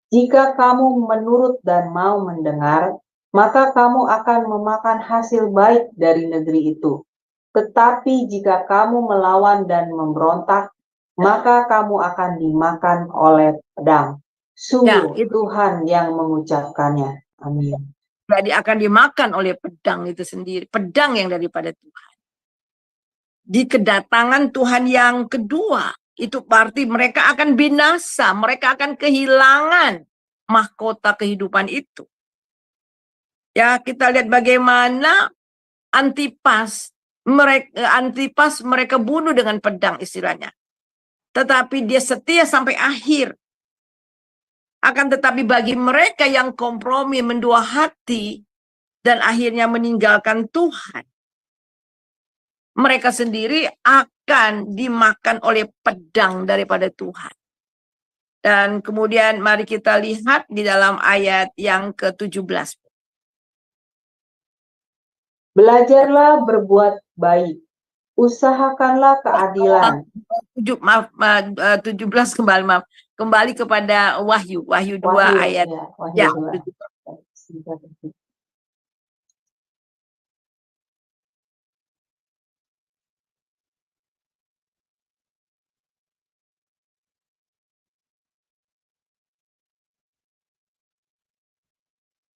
Jika kamu menurut dan mau mendengar, maka kamu akan memakan hasil baik dari negeri itu. Tetapi jika kamu melawan dan memberontak, maka kamu akan dimakan oleh pedang. Sungguh ya, Tuhan yang mengucapkannya. Amin. Jadi akan dimakan oleh pedang itu sendiri. Pedang yang daripada Tuhan. Di kedatangan Tuhan yang kedua, itu berarti mereka akan binasa, mereka akan kehilangan mahkota kehidupan itu. Ya, kita lihat bagaimana Antipas mereka bunuh dengan pedang istilahnya. Tetapi dia setia sampai akhir. Akan tetapi bagi mereka yang kompromi, mendua hati, dan akhirnya meninggalkan Tuhan, mereka sendiri akan dimakan oleh pedang daripada Tuhan. Dan kemudian mari kita lihat di dalam ayat yang ke-17. Belajarlah berbuat baik, usahakanlah keadilan. 17 kembali, maaf. Kembali kepada Wahyu 2 ayat. Wahyu Ya, 2.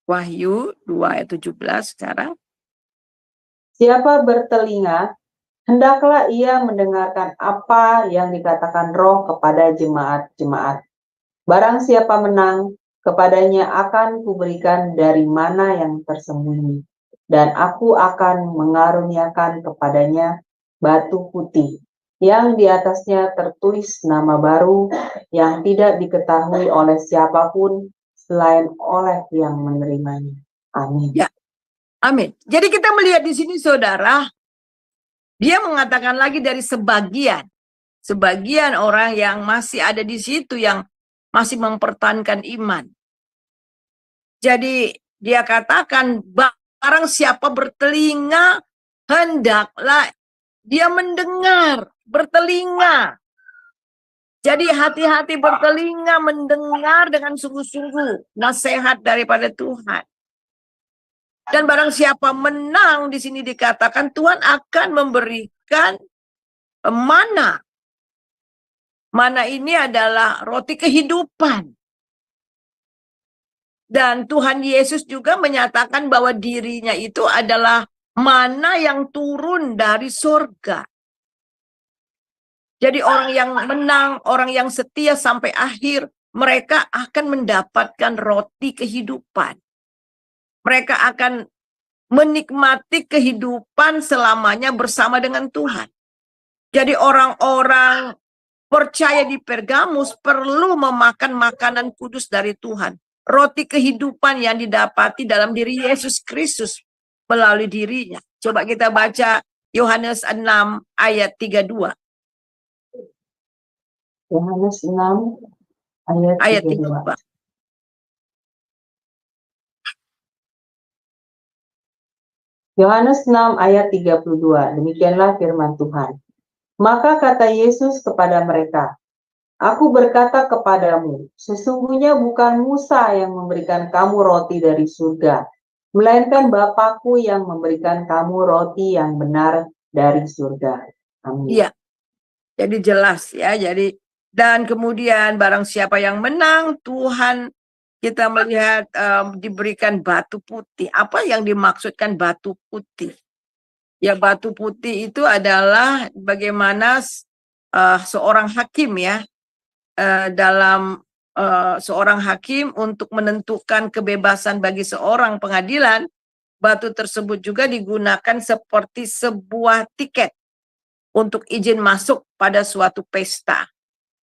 Wahyu 2 ayat 17 sekarang. Siapa bertelinga, hendaklah ia mendengarkan apa yang dikatakan Roh kepada jemaat-jemaat. Barang siapa menang, kepadanya akan kuberikan dari mana yang tersembunyi, dan aku akan mengaruniakan kepadanya batu putih, yang di atasnya tertulis nama baru yang tidak diketahui oleh siapapun selain oleh yang menerimanya. Amin. Ya. Amin. Jadi kita melihat di sini saudara, dia mengatakan lagi dari sebagian orang yang masih ada di situ yang masih mempertahankan iman. Jadi dia katakan barang siapa bertelinga hendaklah dia mendengar, bertelinga. Jadi hati-hati bertelinga mendengar dengan sungguh-sungguh nasihat daripada Tuhan. Dan barang siapa menang di sini dikatakan Tuhan akan memberikan mana. Mana ini adalah roti kehidupan. Dan Tuhan Yesus juga menyatakan bahwa dirinya itu adalah mana yang turun dari surga. Jadi orang yang menang, orang yang setia sampai akhir, mereka akan mendapatkan roti kehidupan. Mereka akan menikmati kehidupan selamanya bersama dengan Tuhan. Jadi orang-orang percaya di Pergamus perlu memakan makanan kudus dari Tuhan. Roti kehidupan yang didapati dalam diri Yesus Kristus melalui dirinya. Coba kita baca Yohanes 6 ayat 32. Yohanes 6 ayat 32. Yohanes 6 ayat 32. Demikianlah firman Tuhan. Maka kata Yesus kepada mereka, Aku berkata kepadamu, sesungguhnya bukan Musa yang memberikan kamu roti dari surga, melainkan Bapakku yang memberikan kamu roti yang benar dari surga. Amin. Iya. Jadi jelas ya. Jadi dan kemudian barang siapa yang menang, Tuhan kita melihat diberikan batu putih. Apa yang dimaksudkan batu putih? Ya, batu putih itu adalah bagaimana seorang hakim ya, dalam seorang hakim untuk menentukan kebebasan bagi seorang pengadilan, batu tersebut juga digunakan seperti sebuah tiket untuk izin masuk pada suatu pesta.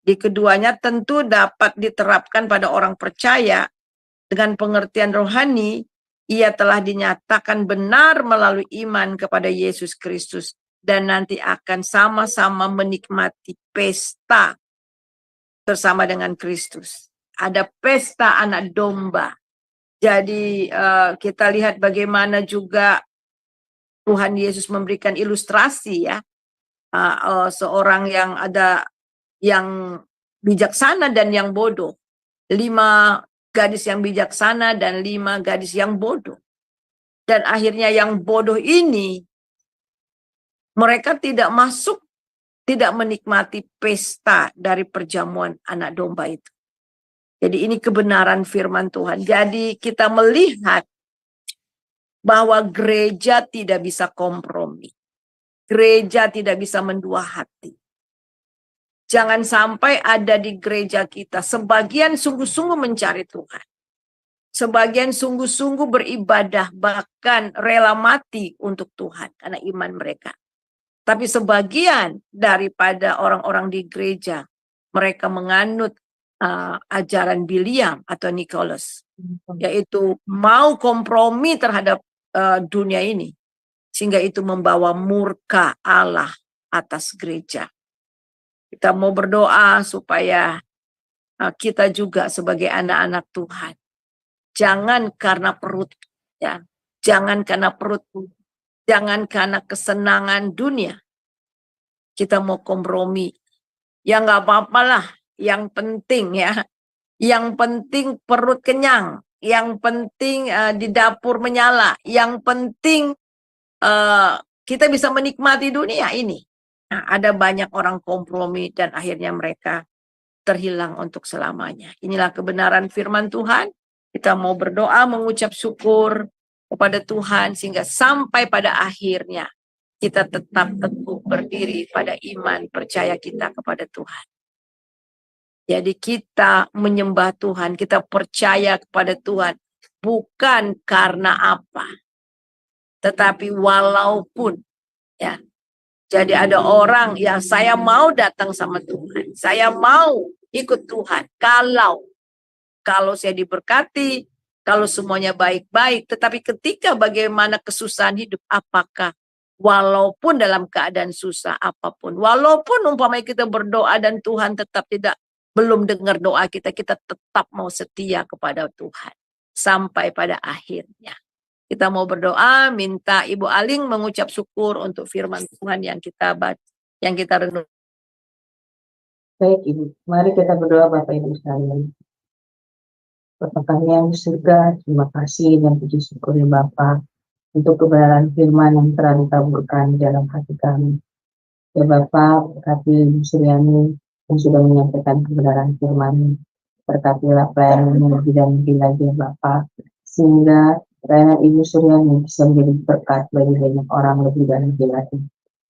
Di keduanya tentu dapat diterapkan pada orang percaya dengan pengertian rohani, ia telah dinyatakan benar melalui iman kepada Yesus Kristus dan nanti akan sama-sama menikmati pesta bersama dengan Kristus. Ada pesta anak domba. Jadi kita lihat bagaimana juga Tuhan Yesus memberikan ilustrasi ya. Seorang yang ada yang bijaksana dan yang bodoh. 5 gadis yang bijaksana dan 5 gadis yang bodoh. Dan akhirnya yang bodoh ini mereka tidak masuk, tidak menikmati pesta dari perjamuan anak domba itu. Jadi ini kebenaran firman Tuhan. Jadi kita melihat bahwa gereja tidak bisa kompromi. Gereja tidak bisa mendua hati. Jangan sampai ada di gereja kita sebagian sungguh-sungguh mencari Tuhan. Sebagian sungguh-sungguh beribadah, bahkan rela mati untuk Tuhan karena iman mereka. Tapi sebagian daripada orang-orang di gereja, mereka menganut ajaran Biliam atau Nicholas, yaitu mau kompromi terhadap dunia ini, sehingga itu membawa murka Allah atas gereja. Kita mau berdoa supaya kita juga sebagai anak-anak Tuhan, jangan karena perut, ya, jangan karena perut, jangan karena kesenangan dunia kita mau kompromi. Ya nggak apa-apa lah, yang penting ya, yang penting perut kenyang, yang penting di dapur menyala, yang penting kita bisa menikmati dunia ini. Nah, ada banyak orang kompromi dan akhirnya mereka terhilang untuk selamanya. Inilah kebenaran firman Tuhan. Kita mau berdoa, mengucap syukur kepada Tuhan sehingga sampai pada akhirnya kita tetap teguh berdiri pada iman percaya kita kepada Tuhan. Jadi kita menyembah Tuhan, kita percaya kepada Tuhan bukan karena apa, tetapi walaupun, ya. Jadi ada orang yang saya mau datang sama Tuhan, saya mau ikut Tuhan kalau saya diberkati, kalau semuanya baik-baik, tetapi ketika bagaimana kesusahan hidup, apakah walaupun dalam keadaan susah apapun, walaupun umpamanya kita berdoa dan Tuhan tetap belum dengar doa kita, kita tetap mau setia kepada Tuhan sampai pada akhirnya. Kita mau berdoa, minta Ibu Aling mengucap syukur untuk firman Tuhan yang kita renung. Baik Ibu, mari kita berdoa Bapak Ibu sekalian. Bapa kami yang di surga, terima kasih dan puji syukur ya Bapa untuk kebenaran firman yang telah ditaburkan di dalam hati kami. Ya Bapa, berkati Ibu Suryani yang sudah menyampaikan kebenaran firman. Berkatilah pelayanannya lebih dan lebih lagi ya Bapa, sehingga pelayanan Ibu Suryani bisa menjadi berkat bagi banyak orang lebih dan lebih lagi.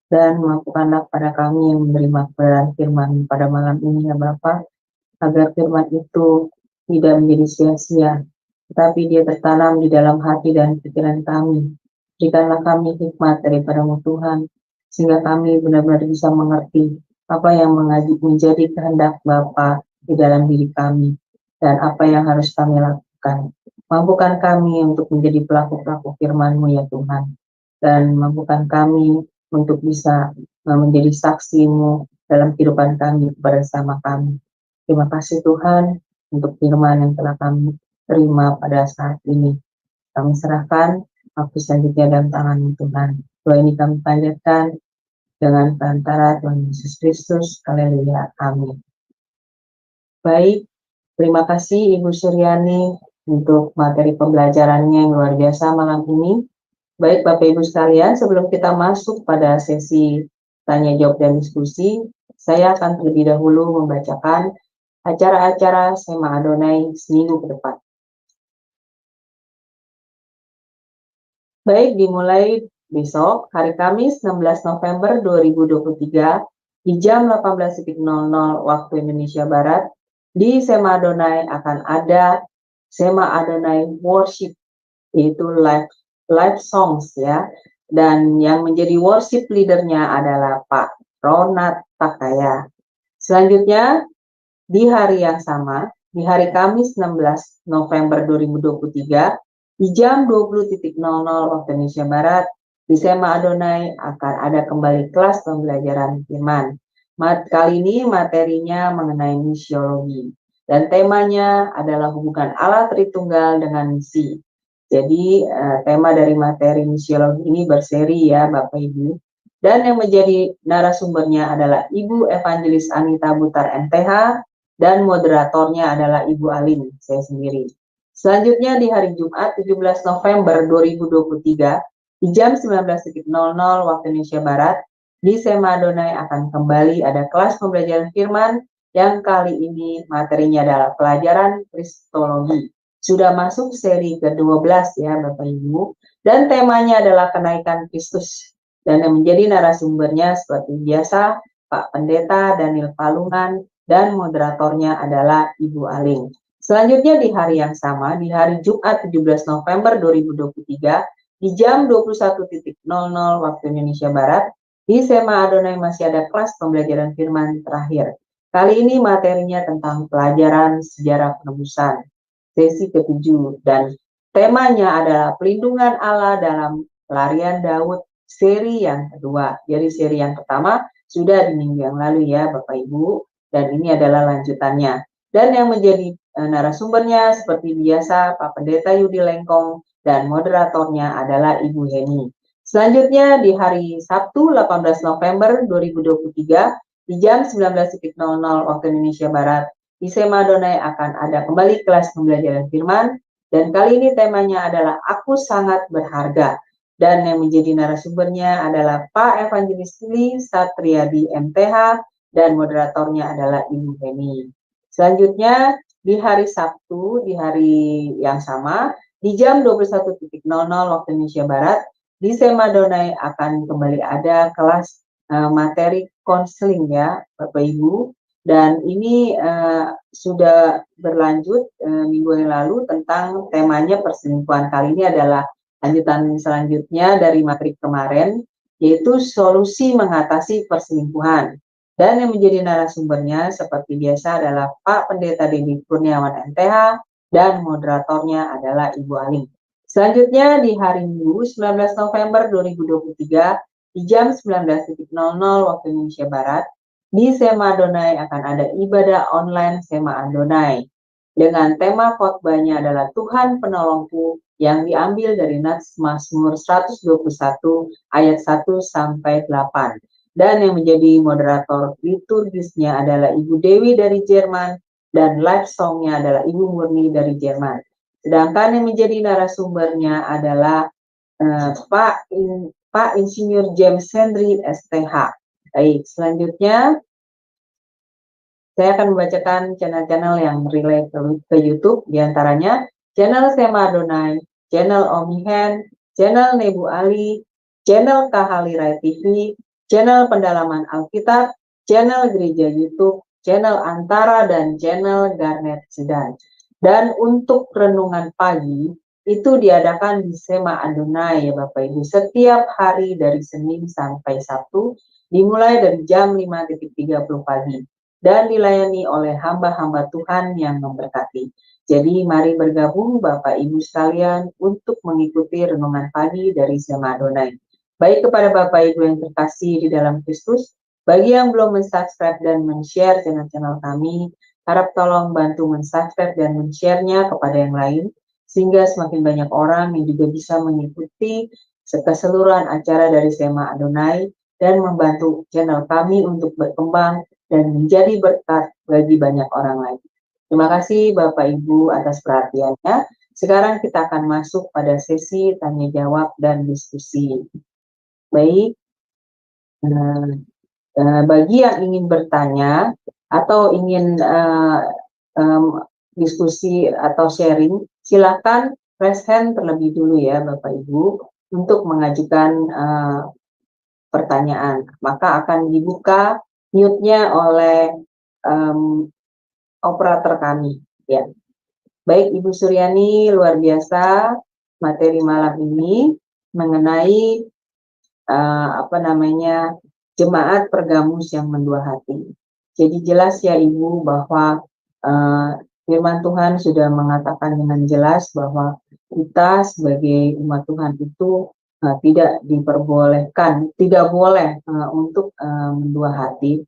Dan mampukanlah pada kami yang menerima kebenaran firman pada malam ini ya Bapa, agar firman itu tidak menjadi sia-sia, tetapi dia tertanam di dalam hati dan pikiran kami. Berikanlah kami hikmat daripada-Mu Tuhan, sehingga kami benar-benar bisa mengerti apa yang menjadi kehendak Bapa di dalam diri kami, dan apa yang harus kami lakukan. Mampukan kami untuk menjadi pelaku-pelaku firman-Mu ya Tuhan, dan mampukan kami untuk bisa menjadi saksi-Mu dalam kehidupan kami bersama kami. Terima kasih Tuhan untuk firman yang telah kami terima pada saat ini. Kami serahkan waktu selanjutnya dalam tangan Tuhan. Doa ini kami panjatkan dengan perantara Tuhan Yesus Kristus. Haleluya. Amin. Baik, terima kasih Ibu Suryani untuk materi pembelajarannya yang luar biasa malam ini. Baik Bapak Ibu sekalian, sebelum kita masuk pada sesi tanya jawab dan diskusi, saya akan terlebih dahulu membacakan acara-acara Sema Adonai seminggu ke depan. Baik, dimulai besok, hari Kamis 16 November 2023, di jam 18.00 waktu Indonesia Barat, di Sema Adonai akan ada Sema Adonai Worship, yaitu live songs ya. Dan yang menjadi worship leadernya adalah Pak Ronat Takaya. Selanjutnya, di hari yang sama, di hari Kamis 16 November 2023, di jam 20.00 waktu Indonesia Barat, di Sema Adonai akan ada kembali kelas pembelajaran firman. Kali ini materinya mengenai misiologi, dan temanya adalah hubungan Allah Tritunggal dengan misi. Jadi tema dari materi misiologi ini berseri ya Bapak Ibu. Dan yang menjadi narasumbernya adalah Ibu Evangelis Anita Butar MTH, dan moderatornya adalah Ibu Aling, saya sendiri. Selanjutnya di hari Jumat 17 November 2023, di jam 19.00 waktu Indonesia Barat, di Sema Adonai akan kembali ada kelas pembelajaran firman yang kali ini materinya adalah pelajaran Kristologi. Sudah masuk seri ke-12 ya Bapak Ibu, dan temanya adalah kenaikan Kristus. Dan yang menjadi narasumbernya seperti biasa Pak Pendeta Daniel Palungan, dan moderatornya adalah Ibu Aling. Selanjutnya di hari yang sama, di hari Jumat 17 November 2023, di jam 21.00 waktu Indonesia Barat, di Sema Adonai masih ada kelas pembelajaran firman terakhir. Kali ini materinya tentang pelajaran sejarah penebusan, sesi ke-7, dan temanya adalah pelindungan Allah dalam pelarian Daud, seri yang kedua. Jadi seri yang pertama sudah di minggu yang lalu ya Bapak Ibu, dan ini adalah lanjutannya. Dan yang menjadi narasumbernya seperti biasa Pak Pendeta Yudi Lengkong, dan moderatornya adalah Ibu Heni. Selanjutnya di hari Sabtu 18 November 2023 di jam 19.00 waktu Indonesia Barat, di Sema Adonai akan ada kembali kelas pembelajaran firman, dan kali ini temanya adalah Aku Sangat Berharga. Dan yang menjadi narasumbernya adalah Pak Evangelis Lee Satriadi MTH, dan moderatornya adalah Ibu Heni. Selanjutnya di hari Sabtu, di hari yang sama, di jam 21.00 waktu Indonesia Barat, di Sema Adonai akan kembali ada kelas materi konseling ya Bapak Ibu, dan ini sudah berlanjut minggu yang lalu tentang temanya perselingkuhan. Kali ini adalah lanjutan selanjutnya dari materi kemarin, yaitu solusi mengatasi perselingkuhan. Dan yang menjadi narasumbernya seperti biasa adalah Pak Pendeta Dedi Kurniawan MTH, dan moderatornya adalah Ibu Aling. Selanjutnya di hari Minggu 19 November 2023 di jam 19.00 waktu Indonesia Barat, di Sema Adonai akan ada ibadah online Sema Adonai dengan tema khotbahnya adalah Tuhan Penolongku, yang diambil dari Nats Mazmur 121 ayat 1 sampai 8. Dan yang menjadi moderator liturgisnya adalah Ibu Dewi dari Jerman, dan live songnya adalah Ibu Murni dari Jerman. Sedangkan yang menjadi narasumbernya adalah Pak Insinyur James Henry STH. Baik, selanjutnya saya akan membacakan channel-channel yang relay ke YouTube, diantaranya channel Sema Adonai, channel Omihen, channel Nebu Ali, channel Kahalirai TV, channel Pendalaman Alkitab, channel Gereja YouTube, channel Antara, dan channel Garnet Sedan. Dan untuk renungan pagi, itu diadakan di Sema Adonai ya Bapak Ibu, setiap hari dari Senin sampai Sabtu, dimulai dari jam 5.30 pagi, dan dilayani oleh hamba-hamba Tuhan yang memberkati. Jadi mari bergabung Bapak Ibu sekalian untuk mengikuti renungan pagi dari Sema Adonai. Baik kepada Bapak Ibu yang terkasih di dalam Kristus, bagi yang belum mensubscribe dan men-share channel-channel kami, harap tolong bantu mensubscribe dan men-share-nya kepada yang lain, sehingga semakin banyak orang yang juga bisa mengikuti keseluruhan acara dari Sema Adonai dan membantu channel kami untuk berkembang dan menjadi berkat bagi banyak orang lain. Terima kasih Bapak Ibu atas perhatiannya. Sekarang kita akan masuk pada sesi tanya jawab dan diskusi. Baik, bagi yang ingin bertanya atau ingin diskusi atau sharing, silakan raise hand terlebih dulu ya Bapak Ibu untuk mengajukan pertanyaan. Maka akan dibuka mute-nya oleh operator kami. Ya, baik Ibu Suryani, luar biasa materi malam ini mengenai jemaat Pergamus yang mendua hati. Jadi jelas ya Ibu bahwa firman Tuhan sudah mengatakan dengan jelas bahwa kita sebagai umat Tuhan itu tidak diperbolehkan, tidak boleh untuk mendua hati.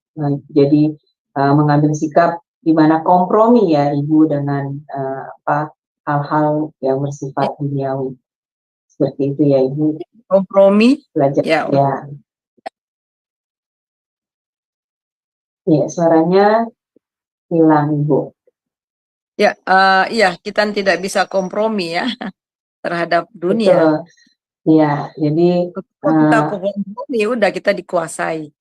Jadi mengambil sikap di mana kompromi ya Ibu dengan hal-hal yang bersifat duniawi. Seperti itu ya Ibu. Kompromi. Belajar Ya. Ya, suaranya hilang Ibu. Ya, iya, kita tidak bisa kompromi ya terhadap dunia. Betul. Ya, jadi kita kompromi, udah kita dikuasai.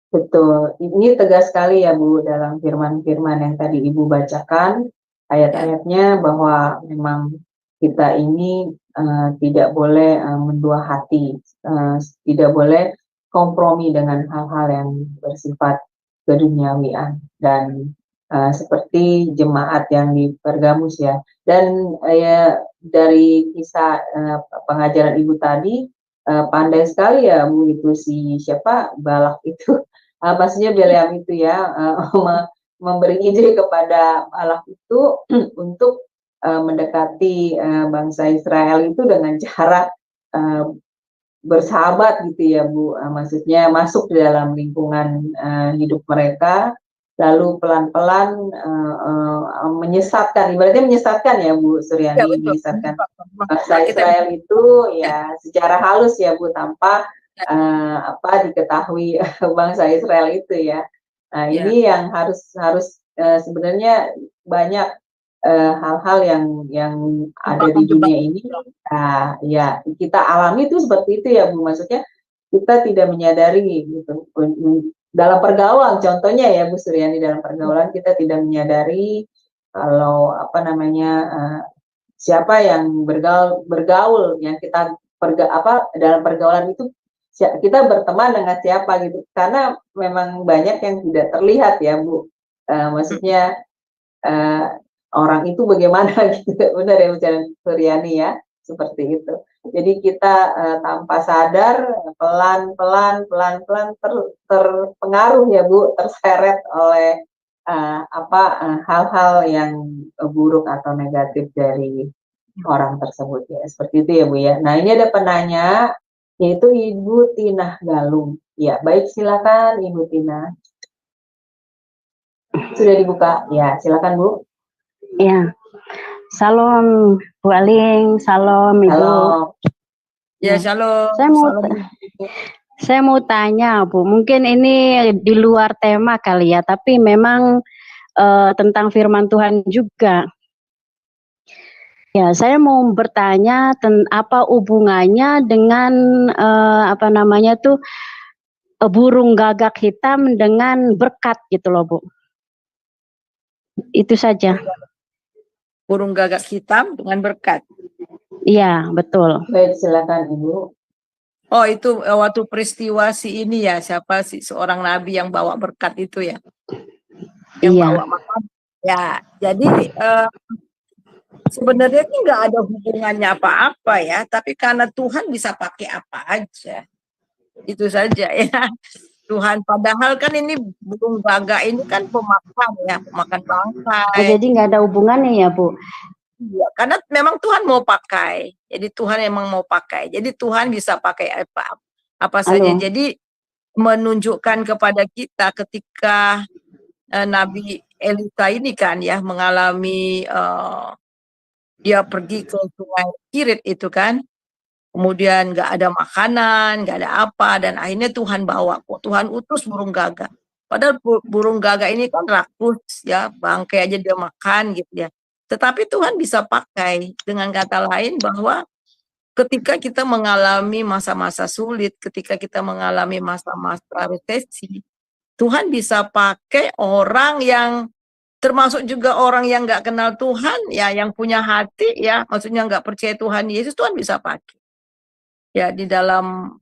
Betul. Ini tegas sekali ya Bu dalam firman-firman yang tadi Ibu bacakan, ayat-ayatnya bahwa memang kita ini tidak boleh mendua hati, tidak boleh kompromi dengan hal-hal yang bersifat keduniawian dan seperti jemaat yang di Pergamus ya. Dan ya dari kisah pengajaran Ibu tadi pandai sekali ya Bu itu si siapa Balak itu maksudnya Bileam itu ya memberi ide kepada Balak itu untuk mendekati bangsa Israel itu dengan cara bersahabat gitu ya Bu, maksudnya masuk di dalam lingkungan hidup mereka, lalu pelan-pelan menyesatkan, ibaratnya menyesatkan ya Bu Ya Suryani, betul. menyesatkan bangsa Kalau kita Israel itu ya, ya secara halus ya Bu, tanpa diketahui bangsa Israel itu ya. Nah ya, ini yang harus sebenarnya banyak hal-hal yang ada di jebakan-jebakan. dunia ini, ya kita alami itu seperti itu ya Bu, maksudnya kita tidak menyadari gitu. Dalam pergaulan contohnya ya Bu Suryani, dalam pergaulan kita tidak menyadari kalau apa namanya siapa yang bergaul yang kita dalam pergaulan itu kita berteman dengan siapa gitu, karena memang banyak yang tidak terlihat ya Bu, maksudnya orang itu bagaimana gitu, benar ya Bu Suryani ya, seperti itu. Jadi kita tanpa sadar pelan-pelan terpengaruh ya Bu, terseret oleh hal-hal yang buruk atau negatif dari orang tersebut ya, seperti itu ya Bu ya. Nah ini ada penanya yaitu Ibu Tina Galung. Ya baik, silakan Ibu Tina. Sudah dibuka ya, silakan Bu. Ya, salam Bu Aling, salam Ibu. Halo. Ya, Ya, shalom. saya mau tanya Bu, mungkin ini di luar tema kali ya, tapi memang tentang firman Tuhan juga. Ya, saya mau bertanya apa hubungannya dengan apa namanya tuh burung gagak hitam dengan berkat gitu loh Bu. Itu saja. Burung gagak hitam dengan berkat. Iya, betul. Baik, silakan Ibu. Oh, itu waktu peristiwa si ini ya, siapa sih seorang nabi yang bawa berkat itu ya? Yang Iya. bawa makan. Ya, jadi sebenarnya ini nggak ada hubungannya apa-apa ya, tapi karena Tuhan bisa pakai apa aja. Itu saja ya. Tuhan, padahal kan ini burung gagak ini kan pemakan ya, pemakan bangkai. Oh, jadi nggak ada hubungannya ya Bu? Iya, karena memang Tuhan mau pakai. Jadi Tuhan emang mau pakai. Jadi Tuhan bisa pakai apa saja. Halo. Jadi menunjukkan kepada kita ketika Nabi Elisa ini kan ya mengalami dia pergi ke sungai Kirit itu kan. Kemudian nggak ada makanan, nggak ada apa, dan akhirnya Tuhan bawa, Tuhan utus burung gagak. Padahal burung gagak ini kan rakus ya, bangkai aja dia makan gitu ya. Tetapi Tuhan bisa pakai, dengan kata lain bahwa ketika kita mengalami masa-masa sulit, ketika kita mengalami masa-masa resesi, Tuhan bisa pakai orang yang termasuk juga orang yang nggak kenal Tuhan ya, yang punya hati ya, maksudnya nggak percaya Tuhan Yesus, Tuhan bisa pakai. Ya di dalam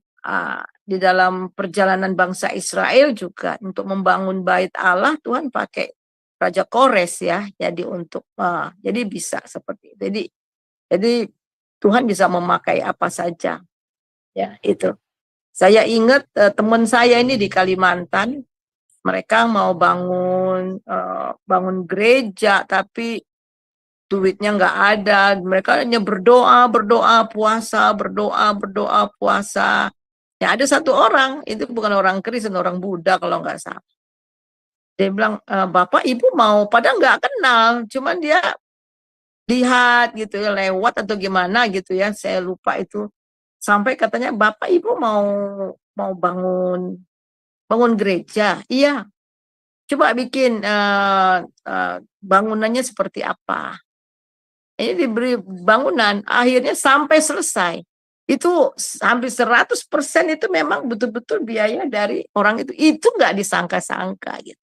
perjalanan bangsa Israel juga untuk membangun bait Allah, Tuhan pakai Raja Kores ya, jadi untuk jadi bisa seperti itu. Jadi Tuhan bisa memakai apa saja. Ya, itu. Saya ingat teman saya ini di Kalimantan, mereka mau bangun gereja tapi duitnya nggak ada, mereka hanya berdoa, puasa, puasa. Ya ada satu orang, itu bukan orang Kristen, orang Buddha kalau nggak salah. Dia bilang, Bapak Ibu mau, padahal nggak kenal, cuman dia lihat gitu ya, lewat atau gimana gitu ya, saya lupa itu. Sampai katanya, Bapak Ibu mau bangun gereja, iya. Coba bikin bangunannya seperti apa. Ini diberi bangunan, akhirnya sampai selesai. Itu hampir 100% itu memang betul-betul biaya dari orang itu. Itu nggak disangka-sangka gitu.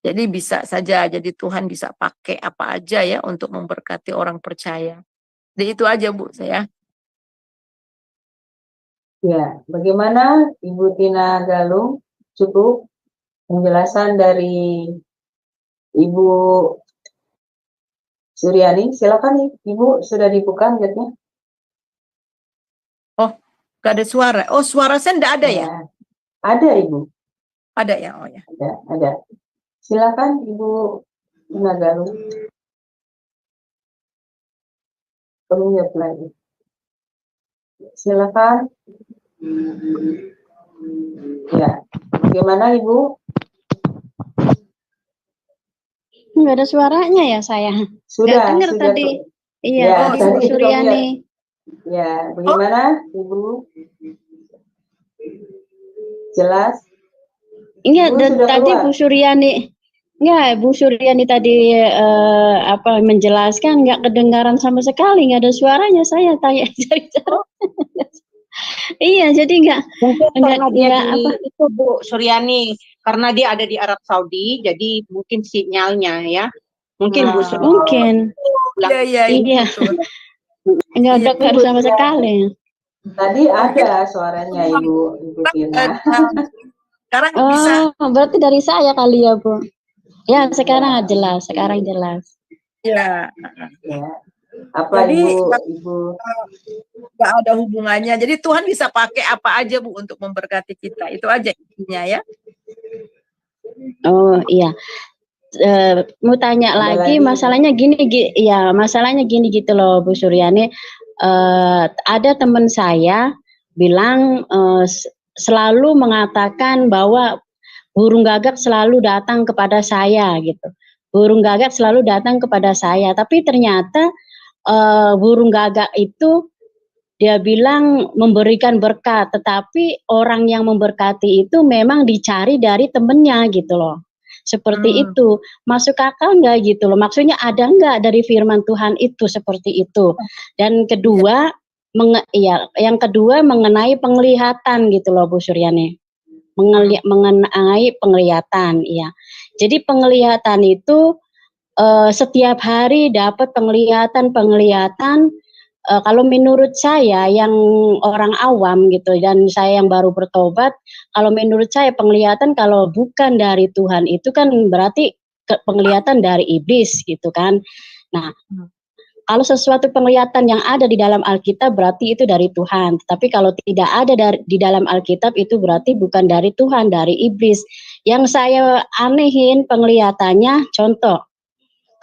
Jadi bisa saja, jadi Tuhan bisa pakai apa aja ya untuk memberkati orang percaya. Jadi itu aja Bu saya. Ya, bagaimana Ibu Tina Galung? Cukup penjelasan dari Ibu Suryani. Silakan Ibu, sudah dibuka mic-nya. Oh, gak ada suara. Oh, suara saya enggak ada ya? Ya, ada Ibu, Ada ya, oh ya. ada. Silakan Ibu Tina Galung. Unmute lagi. Silakan. Ya, bagaimana Ibu? Nggak ada suaranya ya saya. Nggak dengar Sudah. tadi. Iya, Ya, Ibu tadi Suryani. Ya, bagaimana Ibu? Jelas? Iya, Ibu sudah tadi keluar? Bu Suryani. Enggak, Bu Suryani tadi menjelaskan nggak kedengaran sama sekali, nggak ada suaranya. Saya tanya cari-cari. Iya, jadi Mungkin karena dia nggak di itu Bu Suryani, karena dia ada di Arab Saudi, jadi mungkin sinyalnya ya. Mungkin Bu Suryani. mungkin. Iya, Iya. betul. Nggak Iya, dengar sama sekali. Tadi ada suaranya Ibu Tina. Sekarang bisa. Oh, berarti dari saya kali ya, Bu. Ya, sekarang jelas. Sekarang jelas. Ya. Ya. Apa Jadi Ibu? nggak ada hubungannya. Jadi Tuhan bisa pakai apa aja Bu untuk memberkati kita. Itu aja intinya ya. Oh, iya. Mau tanya Ada lagi, lagi? masalahnya masalahnya gini gitu loh Bu Suryani. Ada teman saya bilang selalu mengatakan bahwa burung gagak selalu datang kepada saya gitu. Burung gagak selalu datang kepada saya, tapi ternyata burung gagak itu dia bilang memberikan berkat, tetapi orang yang memberkati itu memang dicari dari temennya gitu loh. Seperti itu, masuk akal nggak gitu loh? Maksudnya ada nggak dari firman Tuhan itu seperti itu? Dan kedua, yang kedua mengenai penglihatan gitu loh Bu Suryani. Mengenai penglihatan, iya. Jadi penglihatan itu setiap hari dapat penglihatan. Kalau menurut saya yang orang awam gitu dan saya yang baru bertobat, kalau menurut saya penglihatan kalau bukan dari Tuhan itu kan berarti penglihatan dari iblis gitu kan. Nah, kalau sesuatu penglihatan yang ada di dalam Alkitab berarti itu dari Tuhan. Tapi kalau tidak ada di dalam Alkitab itu berarti bukan dari Tuhan, dari iblis. Yang saya anehin penglihatannya, contoh,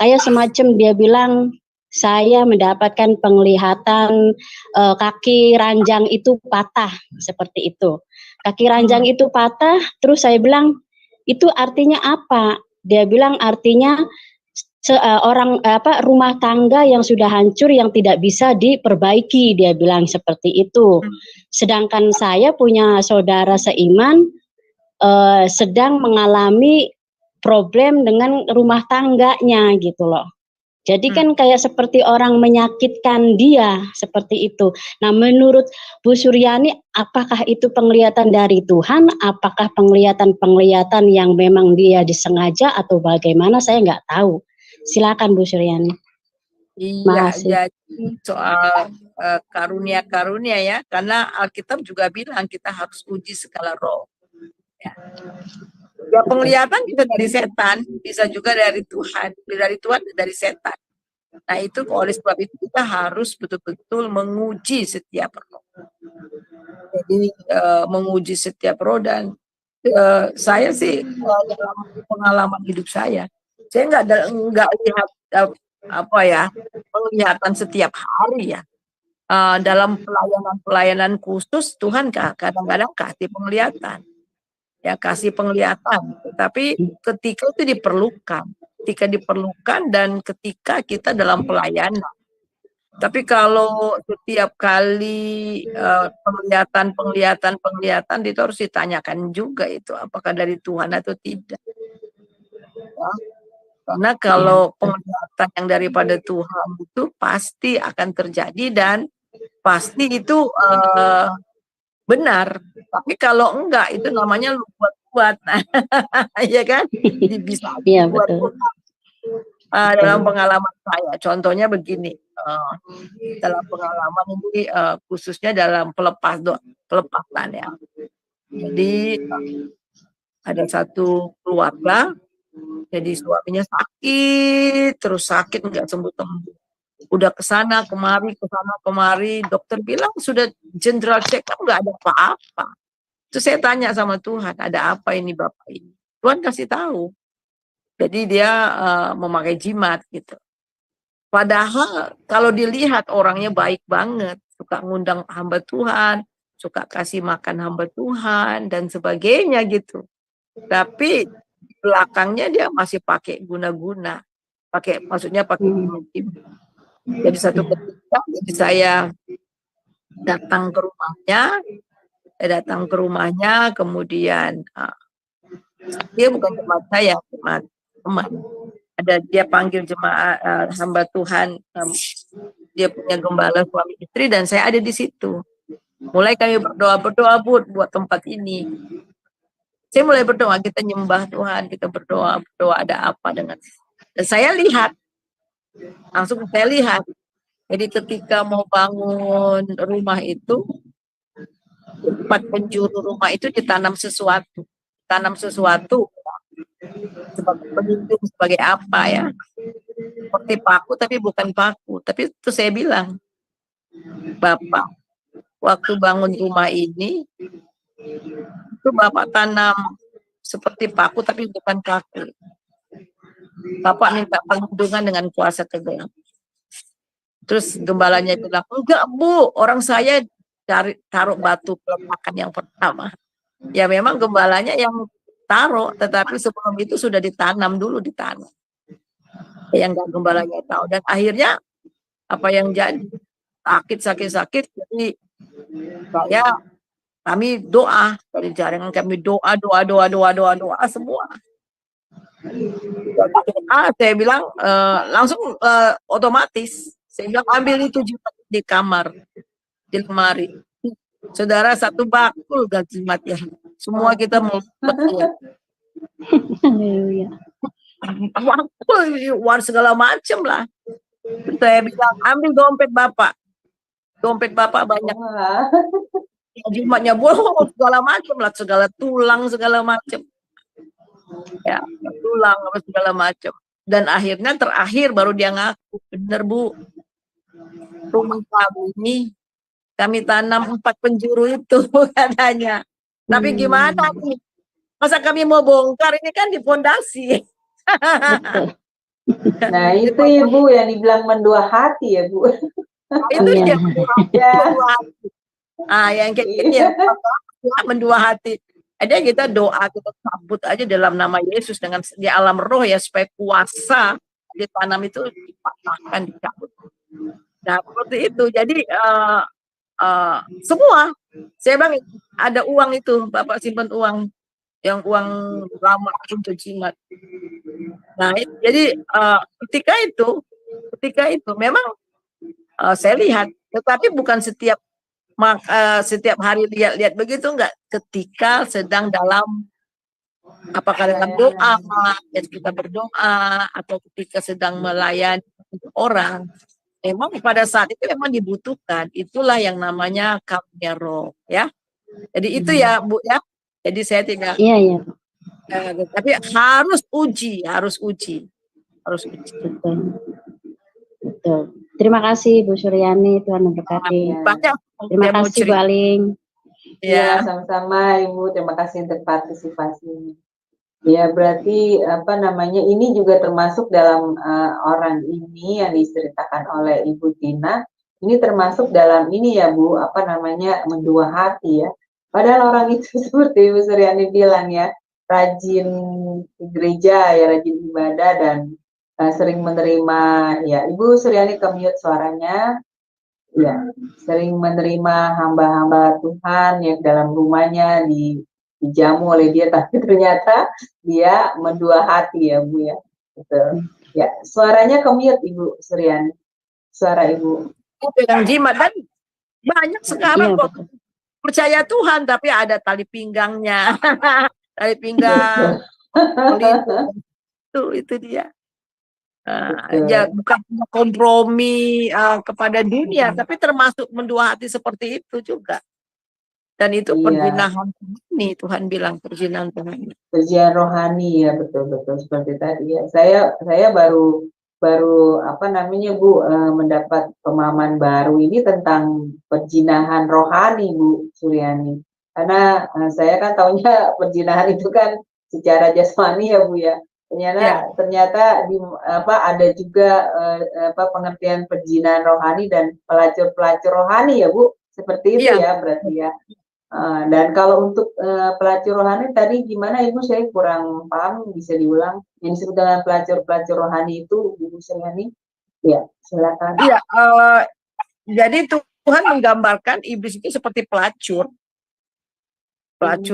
kayak semacam dia bilang, saya mendapatkan penglihatan kaki ranjang itu patah, seperti itu. Kaki ranjang itu patah, terus saya bilang, itu artinya apa? Dia bilang artinya rumah tangga yang sudah hancur yang tidak bisa diperbaiki, dia bilang seperti itu. Sedangkan saya punya saudara seiman sedang mengalami problem dengan rumah tangganya gitu loh. Jadi kan kayak seperti orang menyakitkan dia seperti itu. Nah, menurut Bu Suryani, apakah itu penglihatan dari Tuhan? Apakah penglihatan yang memang dia disengaja atau bagaimana? Saya nggak tahu. Silakan Bu Suryani. Iya, jadi soal karunia-karunia ya, karena Alkitab juga bilang kita harus uji segala roh. Ya, penglihatan bisa dari setan, bisa juga dari Tuhan, dari Tuhan, dari setan. Nah, itu oleh sebab itu kita harus betul-betul menguji setiap roh. Jadi menguji setiap roh dan saya sih dalam pengalaman hidup saya nggak lihat penglihatan setiap hari ya. Dalam pelayanan khusus Tuhan kadang-kadang kasih penglihatan. Ya, kasih penglihatan, tapi ketika itu diperlukan dan ketika kita dalam pelayanan. Tapi kalau setiap kali penglihatan itu harus ditanyakan juga itu apakah dari Tuhan atau tidak. Ya. Karena kalau penglihatan yang daripada Tuhan itu pasti akan terjadi dan pasti itu benar. Tapi kalau enggak itu namanya lu buat-buat. Iya kan? Bisa Iya, buat betul. dalam pengalaman saya. Contohnya begini. dalam pengalaman ini khususnya dalam pelepasan ya. Jadi ada satu keluarga, jadi suaminya sakit, terus sakit nggak sembuh-sembuh. Udah kesana kemari, dokter bilang sudah general check up nggak ada apa-apa. Terus saya tanya sama Tuhan, ada apa ini Bapak ini? Tuhan kasih tahu. Jadi dia memakai jimat gitu. Padahal kalau dilihat orangnya baik banget, suka ngundang hamba Tuhan, suka kasih makan hamba Tuhan dan sebagainya gitu. Tapi belakangnya dia masih pakai guna-guna, maksudnya pakai gimmick. Jadi satu ketika saya datang ke rumahnya, kemudian dia bukan jemaat saya, jemaat teman. Dia panggil jemaah hamba Tuhan, dia punya gembala suami istri dan saya ada di situ. Mulai kami berdoa buat tempat ini. Saya mulai berdoa, kita nyembah Tuhan, kita berdoa ada apa dengan. Dan saya lihat, langsung saya lihat. Jadi ketika mau bangun rumah itu, 4 penjuru rumah itu ditanam sesuatu. Sebagai pelindung, sebagai apa ya, seperti paku tapi bukan paku. Tapi itu saya bilang, Bapak, waktu bangun rumah ini itu Bapak tanam seperti paku tapi bukan paku. Bapak minta perlindungan dengan kuasa kegelapan. Terus gembalanya bilang, enggak Bu, orang saya taruh batu peletakan yang pertama. Ya memang gembalanya yang taruh, tetapi sebelum itu sudah ditanam dulu di tanah. Yang enggak gembalanya tahu. Dan akhirnya apa yang jadi? Sakit. Jadi kami doa dari jaringan kami doa semua. Saya bilang langsung otomatis. Saya bilang ambil itu jimat di kamar, di lemari. Saudara satu bakul gak jimatnya. Semua kita mau bakul, segala macam lah. Saya bilang ambil dompet Bapak banyak. Jimatnya segala macam lah, segala tulang segala macam. Ya, tulang apa segala macam. Dan akhirnya terakhir baru dia ngaku, bener Bu, rumah kami tanam 4 penjuru itu katanya. Tapi gimana nih? Masa kami mau bongkar, ini kan di fondasi. Nah itu Ibu yang dibilang mendua hati ya Bu. Itu dia mendua hati. Yang kayak gini ya, mendua hati. Ada kita doa, kita sambut aja dalam nama Yesus dengan di alam roh ya, supaya kuasa ditanam itu dipatahkan, dicabut. Nah seperti itu. Jadi semua saya bilang ada uang itu, Bapak simpan uang, yang uang lama untuk jimat. Nah jadi ketika itu memang saya lihat, tetapi bukan setiap hari lihat begitu, enggak. Ketika sedang dalam apakah dalam doa, kita berdoa, atau ketika sedang melayani orang, memang pada saat itu memang dibutuhkan. Itulah yang namanya karunia roh ya. Jadi itu ya Bu ya. Jadi saya tidak. Iya. Tapi harus uji. Betul. Terima kasih Bu Suryani, Tuhan memberkati. Terima kasih Bu Aling. Ya, sama-sama Ibu. Terima kasih untuk partisipasinya. Ya, berarti ini juga termasuk dalam orang ini yang diceritakan oleh Ibu Tina. Ini termasuk dalam ini ya Bu, mendua hati ya. Padahal orang itu seperti Ibu Suryani bilang ya, rajin ke gereja ya, rajin ibadah dan sering menerima ya. Ibu Suryani ke-mute suaranya. Ya, sering menerima hamba-hamba Tuhan yang dalam rumahnya dijamu oleh dia, tapi ternyata dia mendua hati ya Bu ya. Betul. Ya, suaranya ke-mute Ibu Suryani. Suara Ibu. Pegang jimat dan banyak sekarang kok percaya Tuhan tapi ada tali pinggangnya. Tali pinggang. Itu dia. Ya betul. bukan hanya kompromi kepada dunia, tapi termasuk mendua hati seperti itu juga. Dan itu Iya, perzinahan ini Tuhan bilang perzinahan Tuhan. ujian rohani ya, betul-betul seperti tadi ya. Saya baru apa namanya Bu, mendapat pemahaman baru ini tentang perzinahan rohani Bu Suryani. Karena saya kan taunya perzinahan itu kan secara jasmani ya Bu ya. Ya, Ternyata di apa ada juga apa pengertian perzinahan rohani dan pelacur-pelacur rohani ya Bu. Seperti itu iya. ya berarti ya. Dan kalau untuk pelacur rohani tadi gimana Ibu? Saya kurang paham, bisa diulang. Yang disebut dengan pelacur-pelacur rohani itu, Ibu Suryani? Ya, silakan. Iya, jadi Tuhan menggambarkan iblis itu seperti pelacur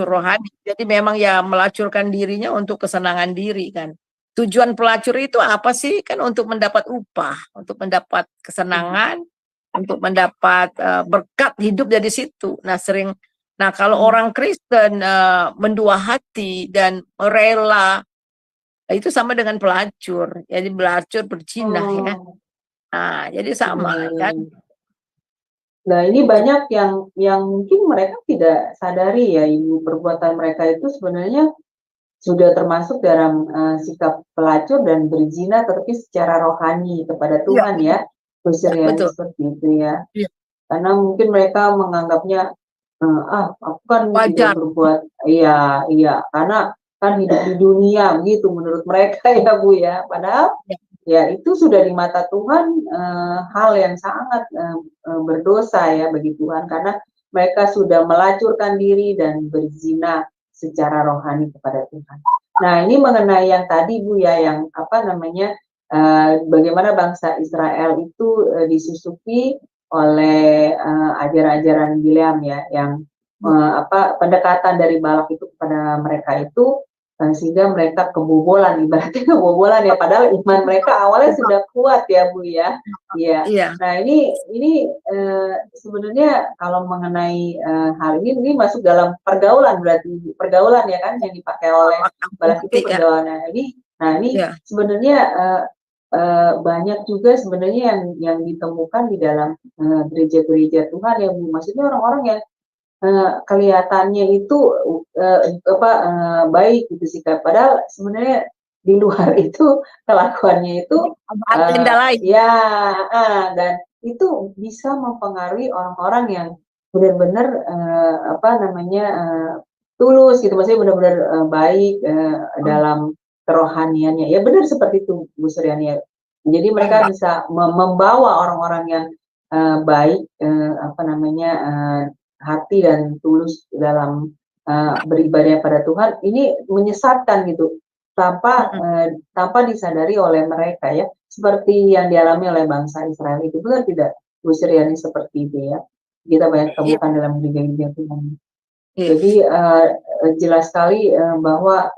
rohani. Jadi memang ya melacurkan dirinya untuk kesenangan diri kan. Tujuan pelacur itu apa sih? Kan untuk mendapat upah, untuk mendapat kesenangan, untuk mendapat berkat hidup dari situ. Nah kalau orang Kristen mendua hati dan rela, itu sama dengan pelacur. Jadi pelacur berzina ya. Oh, Nah, jadi sama kan. Nah, ini Itu. banyak yang mungkin mereka tidak sadari ya, Ibu, perbuatan mereka itu sebenarnya sudah termasuk dalam sikap pelacur dan berzina, tetapi secara rohani kepada Iya, Tuhan ya, Bu ya, Suryani betul. seperti itu ya. Iya, Karena mungkin mereka menganggapnya aku kan tidak wajar. berbuat, iya iya, karena kan hidup di dunia gitu menurut mereka ya Bu ya. Padahal Ya, ya itu sudah di mata Tuhan hal yang sangat berdosa ya bagi Tuhan, karena mereka sudah melacurkan diri dan berzina secara rohani kepada Tuhan. Nah, ini mengenai yang tadi Bu ya, yang apa namanya bagaimana bangsa Israel itu disusupi oleh ajaran-ajaran Bileam ya, yang apa pendekatan dari Balak itu kepada mereka itu sehingga mereka kebobolan, ibaratnya kebobolan ya, padahal iman mereka awalnya sudah kuat ya Bu ya. Iya. iya. Nah, ini sebenarnya kalau mengenai hal ini masuk dalam pergaulan, berarti pergaulan ya kan yang dipakai oleh Balak itu Ya, pergaulan. Nah ini ya. sebenarnya banyak juga sebenarnya yang ditemukan di dalam gereja-gereja Tuhan ya Bu. Maksudnya orang-orang yang kelihatannya itu baik gitu sikap, padahal sebenarnya di luar itu kelakuannya itu Ada agenda lain. ya dan itu bisa mempengaruhi orang-orang yang benar-benar apa namanya tulus gitu, maksudnya benar-benar baik dalam kerohaniannya. Ya benar seperti itu Bu Suryani ya. Jadi mereka bisa membawa orang-orang yang baik apa namanya hati dan tulus dalam beribadah pada Tuhan, ini menyesatkan gitu tanpa disadari oleh mereka ya, seperti yang dialami oleh bangsa Israel itu, benar tidak Bu Suryani seperti itu ya, kita banyak Iya, temukan dalam gereja-gereja Tuhan. iya. Jadi jelas sekali bahwa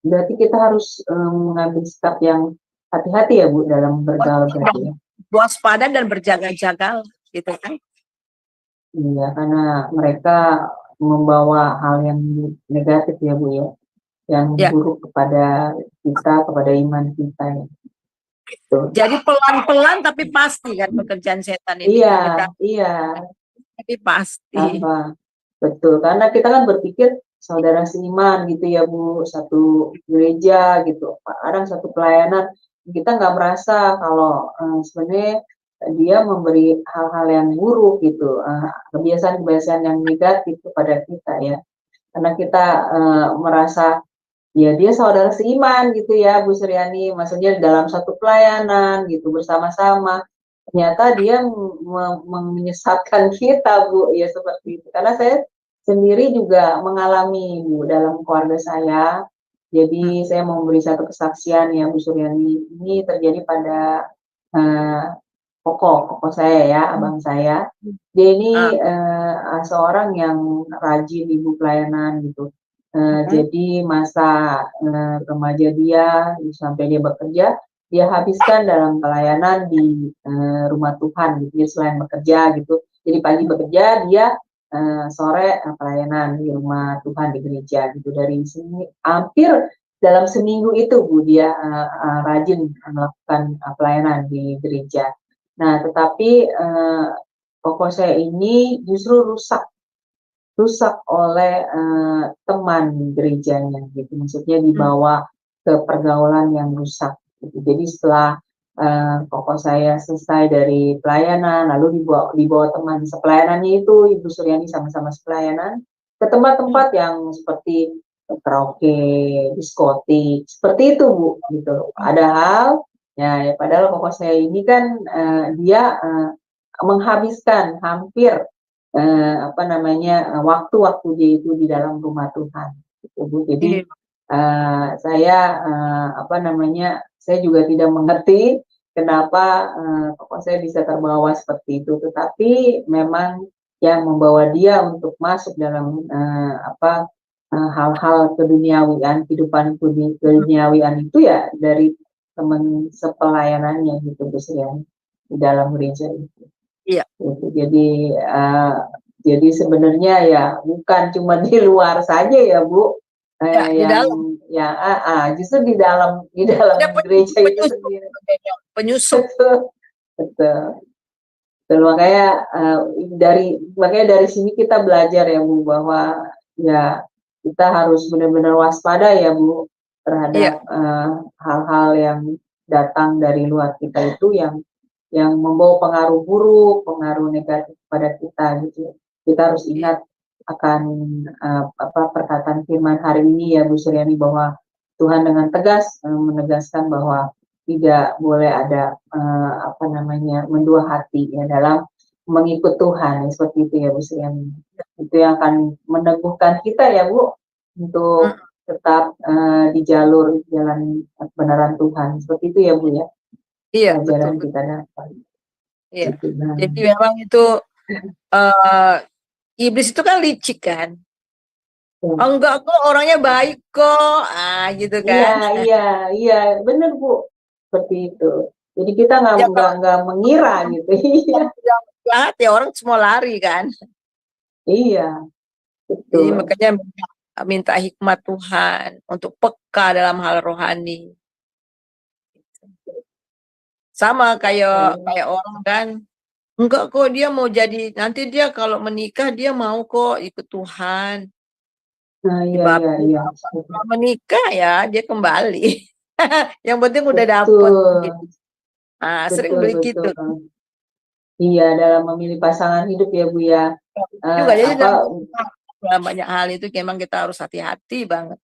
berarti kita harus mengambil sikap yang hati-hati ya Bu dalam bergaul berarti ya. Waspada dan berjaga-jaga gitu kan. Iya, karena mereka membawa hal yang negatif ya Bu ya, yang Ya. buruk kepada kita, kepada iman kita ya. Betul. Jadi pelan-pelan tapi pasti kan pekerjaan setan ini. Iya, Kita iya, tapi pasti. apa betul, karena kita kan berpikir saudara seiman gitu ya Bu, satu gereja gitu, kadang satu pelayanan, kita nggak merasa kalau sebenarnya dia memberi hal-hal yang buruk gitu, kebiasaan-kebiasaan yang negatif kepada kita ya. Karena kita merasa ya dia saudara seiman gitu ya Bu Suryani, maksudnya dalam satu pelayanan gitu bersama-sama. Ternyata dia menyesatkan kita Bu, ya seperti itu. Karena saya sendiri juga mengalami Bu dalam keluarga saya. Jadi saya mau memberi satu kesaksian ya Bu Suryani. Ini terjadi pada koko saya ya, abang saya. Dia ini seorang yang rajin ibu pelayanan gitu. Jadi masa remaja dia sampai dia bekerja, dia habiskan dalam pelayanan di rumah Tuhan gitu. Dia selain bekerja gitu. Jadi pagi bekerja, dia sore pelayanan di rumah Tuhan di gereja gitu. Dari sini hampir dalam seminggu itu Bu dia rajin melakukan pelayanan di gereja. Nah, tetapi koko saya ini justru rusak oleh teman gerejanya gitu. Maksudnya dibawa ke pergaulan yang rusak gitu. Jadi setelah koko saya selesai dari pelayanan, lalu dibawa teman sepelayanannya itu, Ibu Suryani sama-sama sepelayanan ke tempat-tempat yang seperti karaoke, diskotik, seperti itu Bu, gitu. Padahal padahal koko saya ini kan dia menghabiskan hampir waktu-waktu dia itu di dalam rumah Tuhan, gitu Bu. Jadi saya juga tidak mengerti kenapa koko saya bisa terbawa seperti itu. Tetapi memang yang membawa dia untuk masuk dalam hal-hal keduniawian, kehidupan keduniawian itu ya dari teman sepelayanannya gitu Bu Suryani di dalam gereja itu. Iya. Gitu. Jadi sebenarnya ya bukan cuma di luar saja ya Bu, di dalam. justru di dalam gereja itu sendiri. Penyusup. Betul. Makanya dari sini kita belajar ya Bu, bahwa ya kita harus benar-benar waspada ya Bu terhadap hal-hal yang datang dari luar kita itu yang membawa pengaruh buruk, pengaruh negatif pada kita gitu. Kita harus ingat akan perkataan firman hari ini ya Bu Suryani, bahwa Tuhan dengan tegas menegaskan bahwa tidak boleh ada mendua hati ya dalam mengikut Tuhan, seperti itu ya Bu Suryani. Itu yang akan meneguhkan kita ya Bu untuk tetap di jalan kebenaran Tuhan, seperti itu ya Bu ya. Iya, Pelajaran betul. kita dapat. Iya. Gitu, nah. Jadi memang itu iblis itu kan licik kan. Oh, enggak kok, orangnya baik kok, gitu kan. Iya, bener Bu, seperti itu. Jadi kita nggak mengira gitu. Iya. Yang jahat ya orang semua lari kan. Iya, Jadi betul. makanya minta hikmat Tuhan untuk peka dalam hal rohani. Sama kayak orang kan, enggak kok dia mau jadi, nanti dia kalau menikah dia mau kok ikut Tuhan. Nah, iya. Kalau menikah ya dia kembali. Yang penting udah Betul. dapet. Gitu. Nah, sering begitu. Iya, dalam memilih pasangan hidup ya Bu ya. Juga jadi dalam banyak hal itu memang kita harus hati-hati banget.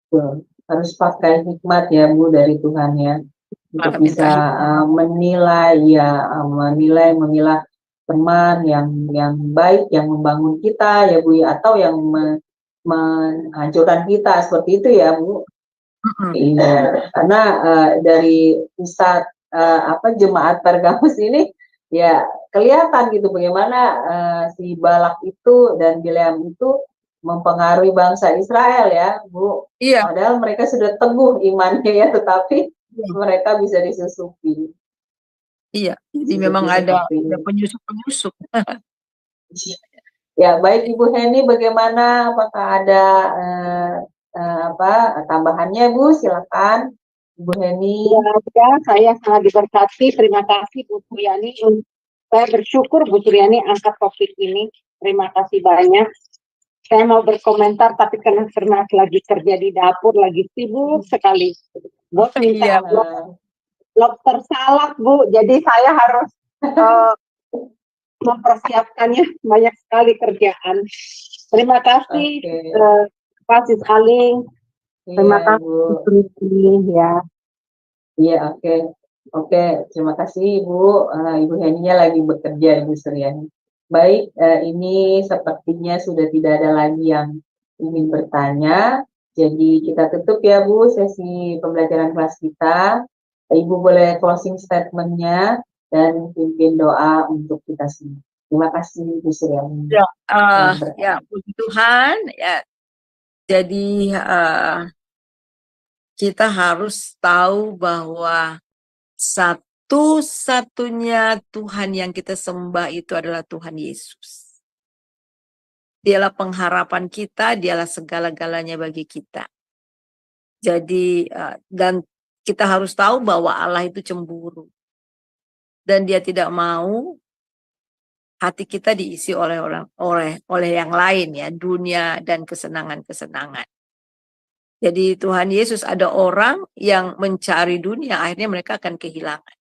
Betul. Harus pakai hikmat ya Bu dari Tuhan ya, untuk bisa memilah teman yang baik, yang membangun kita ya Bu ya, atau yang menghancurkan kita, seperti itu ya Bu. Iya, karena dari pusat jemaat Pergamus ini ya kelihatan gitu bagaimana si Balak itu dan Bileam itu mempengaruhi bangsa Israel ya Bu. Iya. Padahal mereka sudah teguh imannya ya, tetapi mereka bisa disusupi. Iya, jadi memang ada penyusup-penyusup. Ya, baik Ibu Heni, bagaimana? Apakah ada tambahannya Bu? Silakan Ibu Heni. Ya, saya sangat diberkati. Terima kasih Bu Suryani. Saya bersyukur Bu Suryani angkat topik ini. Terima kasih banyak. Saya mau berkomentar, tapi karena lagi kerja di dapur, lagi sibuk sekali. Bos minta lobster salad Bu, jadi saya harus mempersiapkannya, banyak sekali kerjaan. Terima kasih Pak Saling. Terima kasih ya. Iya, oke. Terima kasih Ibu. Ibu Heninya lagi bekerja Ibu Suryani. Baik, ini sepertinya sudah tidak ada lagi yang ingin bertanya. Jadi kita tutup ya Bu sesi pembelajaran kelas kita. Ibu boleh closing statement-nya dan pimpin doa untuk kita semua. Terima kasih Bu Suryani. Ya, puji Tuhan ya. Jadi kita harus tahu bahwa satu-satunya Tuhan yang kita sembah itu adalah Tuhan Yesus. Dialah pengharapan kita, dialah segala-galanya bagi kita. Jadi dan kita harus tahu bahwa Allah itu cemburu. Dan dia tidak mau hati kita diisi oleh yang lain ya, dunia dan kesenangan-kesenangan. Jadi Tuhan Yesus, ada orang yang mencari dunia, akhirnya mereka akan kehilangan.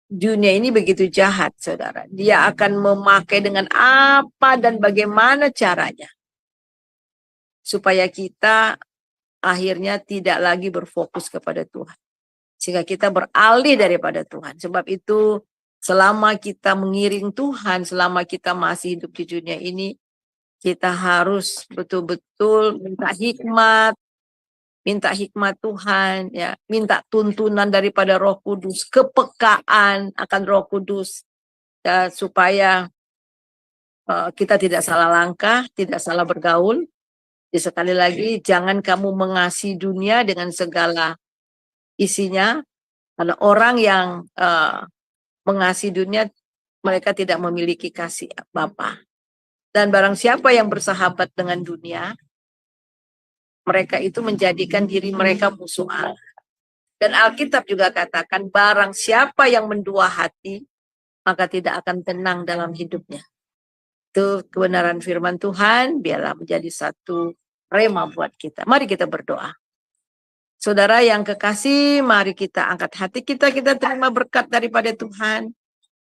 Dunia ini begitu jahat, saudara. Dia akan memakai dengan apa dan bagaimana caranya, supaya kita akhirnya tidak lagi berfokus kepada Tuhan. Sehingga kita beralih daripada Tuhan. Sebab itu, selama kita mengiring Tuhan, selama kita masih hidup di dunia ini, kita harus betul-betul minta hikmat Tuhan, ya, minta tuntunan daripada Roh Kudus, kepekaan akan Roh Kudus, ya, supaya kita tidak salah langkah, tidak salah bergaul. Jadi sekali lagi, jangan kamu mengasihi dunia dengan segala isinya, karena orang yang mengasihi dunia, mereka tidak memiliki kasih Bapa. Dan barang siapa yang bersahabat dengan dunia, mereka itu menjadikan diri mereka musuh Allah. Dan Alkitab juga katakan, barang siapa yang mendua hati, maka tidak akan tenang dalam hidupnya. Itu kebenaran firman Tuhan, biarlah menjadi satu rema buat kita. Mari kita berdoa. Saudara yang kekasih, mari kita angkat hati kita terima berkat daripada Tuhan.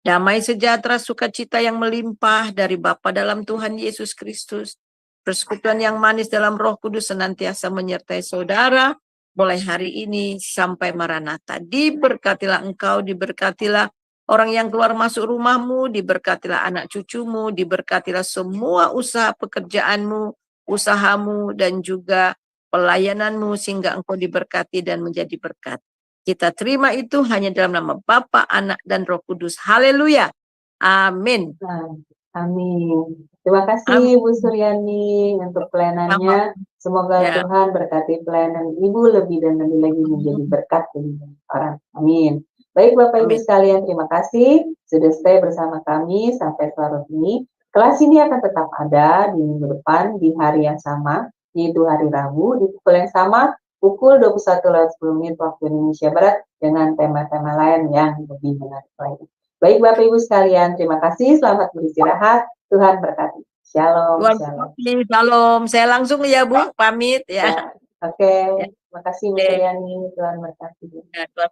Damai sejahtera, sukacita yang melimpah dari Bapa dalam Tuhan Yesus Kristus. Persekutuan yang manis dalam Roh Kudus senantiasa menyertai saudara mulai hari ini sampai Maranatha. Diberkatilah engkau, diberkatilah orang yang keluar masuk rumahmu, diberkatilah anak cucumu, diberkatilah semua usaha pekerjaanmu, usahamu, dan juga pelayananmu, sehingga engkau diberkati dan menjadi berkat. Kita terima itu hanya dalam nama Bapa, Anak, dan Roh Kudus. Haleluya. Amin. Amin. Terima kasih Bu Suryani untuk pelayanannya. Semoga Ya. Tuhan berkati pelayanan Ibu lebih dan lebih lagi menjadi berkat bagi orang. Amin. Baik Bapak Ibu Amin. sekalian, terima kasih sudah stay bersama kami sampai sore ini. Kelas ini akan tetap ada di minggu depan di hari yang sama, yaitu hari Rabu di pukul yang sama, pukul 21:10 waktu Indonesia Barat, dengan tema-tema lain yang lebih menarik lagi. Baik Bapak Ibu sekalian, terima kasih, selamat beristirahat, Tuhan berkati. Shalom, shalom. Shalom. Saya langsung ya Bu, pamit ya. Oke, terima kasih Bu Suryani, Tuhan berkati. Ya, Tuhan